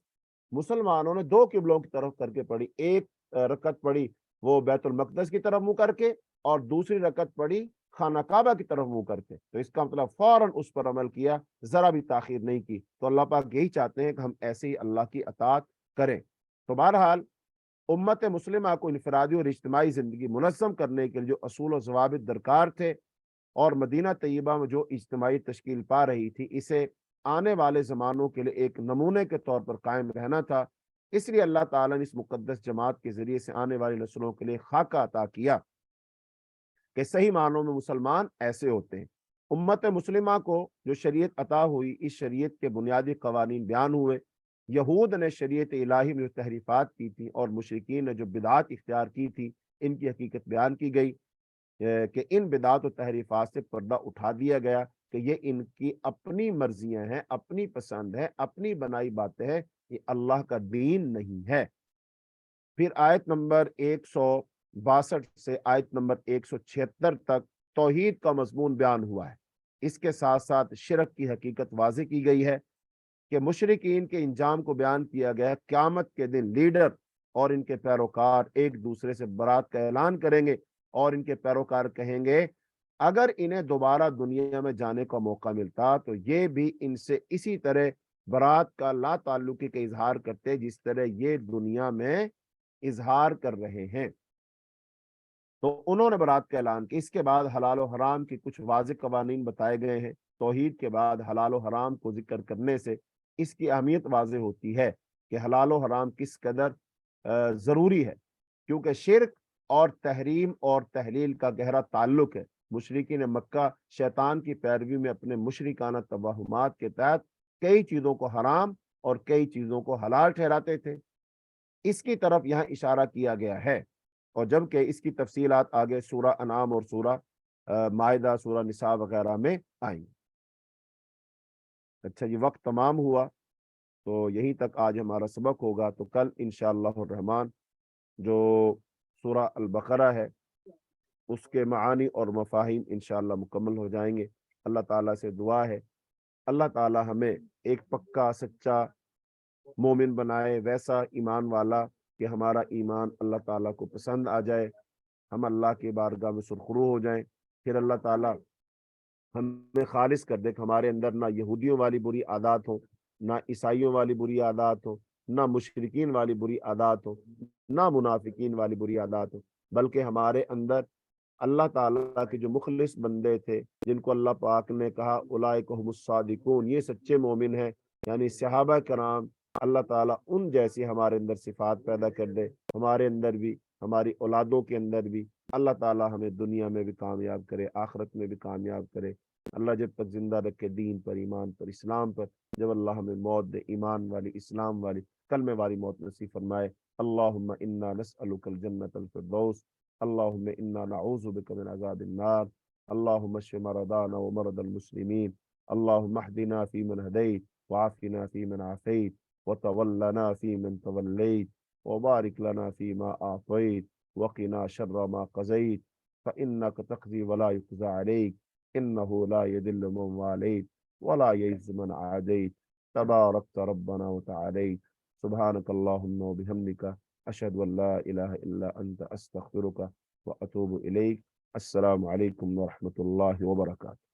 مسلمانوں نے دو قبلوں کی طرف کر کے پڑھی، ایک رکعت پڑھی وہ بیت المقدس کی طرف منہ کر کے، اور دوسری رکعت پڑھی خانہ کعبہ کی طرف منہ کر کے۔ تو اس کا مطلب فوراً اس پر عمل کیا، ذرا بھی تاخیر نہیں کی۔ تو اللہ پاک یہی چاہتے ہیں کہ ہم ایسے ہی اللہ کی اطاعت کریں۔ تو بہرحال امت مسلمہ کو انفرادی اور اجتماعی زندگی منظم کرنے کے لیے جو اصول و ضوابط درکار تھے اور مدینہ طیبہ میں جو اجتماعی تشکیل پا رہی تھی، اسے آنے والے زمانوں کے لیے ایک نمونے کے طور پر قائم رہنا تھا۔ اس لیے اللہ تعالیٰ نے اس مقدس جماعت کے ذریعے سے آنے والی نسلوں کے لیے خاکہ عطا کیا کہ صحیح معنوں میں مسلمان ایسے ہوتے ہیں۔ امت مسلمہ کو جو شریعت عطا ہوئی، اس شریعت کے بنیادی قوانین بیان ہوئے۔ یہود نے شریعت الہی میں جو تحریفات کی تھی اور مشرکین نے جو بدعات اختیار کی تھی، ان کی حقیقت بیان کی گئی کہ ان بدعات و تحریفات سے پردہ اٹھا دیا گیا کہ یہ ان کی اپنی مرضیاں ہیں، اپنی پسند ہے، اپنی بنائی باتیں ہیں، یہ اللہ کا دین نہیں ہے۔ پھر آیت نمبر 162 سے آیت نمبر 176 تک توحید کا مضمون بیان ہوا ہے۔ اس کے ساتھ ساتھ شرک کی حقیقت واضح کی گئی ہے کہ مشرکین کے انجام کو بیان کیا گیا ہے۔ قیامت کے دن لیڈر اور ان کے پیروکار ایک دوسرے سے برات کا اعلان کریں گے، اور ان کے پیروکار کہیں گے اگر انہیں دوبارہ دنیا میں جانے کا موقع ملتا تو یہ بھی ان سے اسی طرح برات کا لا تعلقی کا اظہار کرتے جس طرح یہ دنیا میں اظہار کر رہے ہیں۔ تو انہوں نے برات کا اعلان کیا۔ اس کے بعد حلال و حرام کی کچھ واضح قوانین بتائے گئے ہیں۔ توحید کے بعد حلال و حرام کو ذکر کرنے سے اس کی اہمیت واضح ہوتی ہے کہ حلال و حرام کس قدر ضروری ہے، کیونکہ شرک اور تحریم اور تحلیل کا گہرا تعلق ہے۔ مشرکین مکہ شیطان کی پیروی میں اپنے مشرکانہ توہمات کے تحت کئی چیزوں کو حرام اور کئی چیزوں کو حلال ٹھہراتے تھے، اس کی طرف یہاں اشارہ کیا گیا ہے، اور جبکہ اس کی تفصیلات آگے سورہ انعام اور سورہ مائدہ، سورہ نساء وغیرہ میں آئیں گی۔ اچھا، یہ وقت تمام ہوا تو یہیں تک آج ہمارا سبق ہوگا۔ تو کل انشاءاللہ الرحمن جو سورہ البقرہ ہے اس کے معانی اور مفاہیم انشاءاللہ مکمل ہو جائیں گے۔ اللہ تعالیٰ سے دعا ہے اللہ تعالی ہمیں ایک پکا سچا مومن بنائے، ویسا ایمان والا کہ ہمارا ایمان اللہ تعالیٰ کو پسند آ جائے، ہم اللہ کی بارگاہ میں سرخرو ہو جائیں، پھر اللہ تعالیٰ ہمیں خالص کر دے کہ ہمارے اندر نہ یہودیوں والی بری عادات ہو، نہ عیسائیوں والی بری عادات ہو، نہ مشرکین والی بری عادات ہو، نہ منافقین والی بری عادات ہو، بلکہ ہمارے اندر اللہ تعالیٰ کے جو مخلص بندے تھے، جن کو اللہ پاک نے کہا اولئک هم الصادقون، یہ سچے مومن ہیں، یعنی صحابہ کرام، اللہ تعالیٰ ان جیسی ہمارے اندر صفات پیدا کر دے، ہمارے اندر بھی، ہماری اولادوں کے اندر بھی۔ اللہ تعالیٰ ہمیں دنیا میں بھی کامیاب کرے، آخرت میں بھی کامیاب کرے۔ اللہ جب تک زندہ رکھے دین پر، ایمان پر، اسلام پر، جب اللہ ہمیں موت دے ایمان والی، اسلام والی، کلمے والی موت نصیب فرمائے۔ اللہم انا نسألک الجنة الفردوس، اللہم انا نعوذ بک من عذاب النار، اللہم اشف مرضانا ومرضى المسلمین، اللہم اهدنا فیمن ہدیت، وعافنا فیمن عافیت، وتولنا فیمن تولیت، وبارک لنا فیما اعطیت، وقنا شر ما قضیت، فإنک تقضی ولا يقضى عليك، إنه لا يذل من واليت ولا يعز من عاديت، تباركت ربنا وتعاليت، سبحانك اللهم وبحمدك، أشهد أن لا إله إلا أنت، أستغفرك وأتوب إليك۔ السلام عليكم ورحمة الله وبركاته۔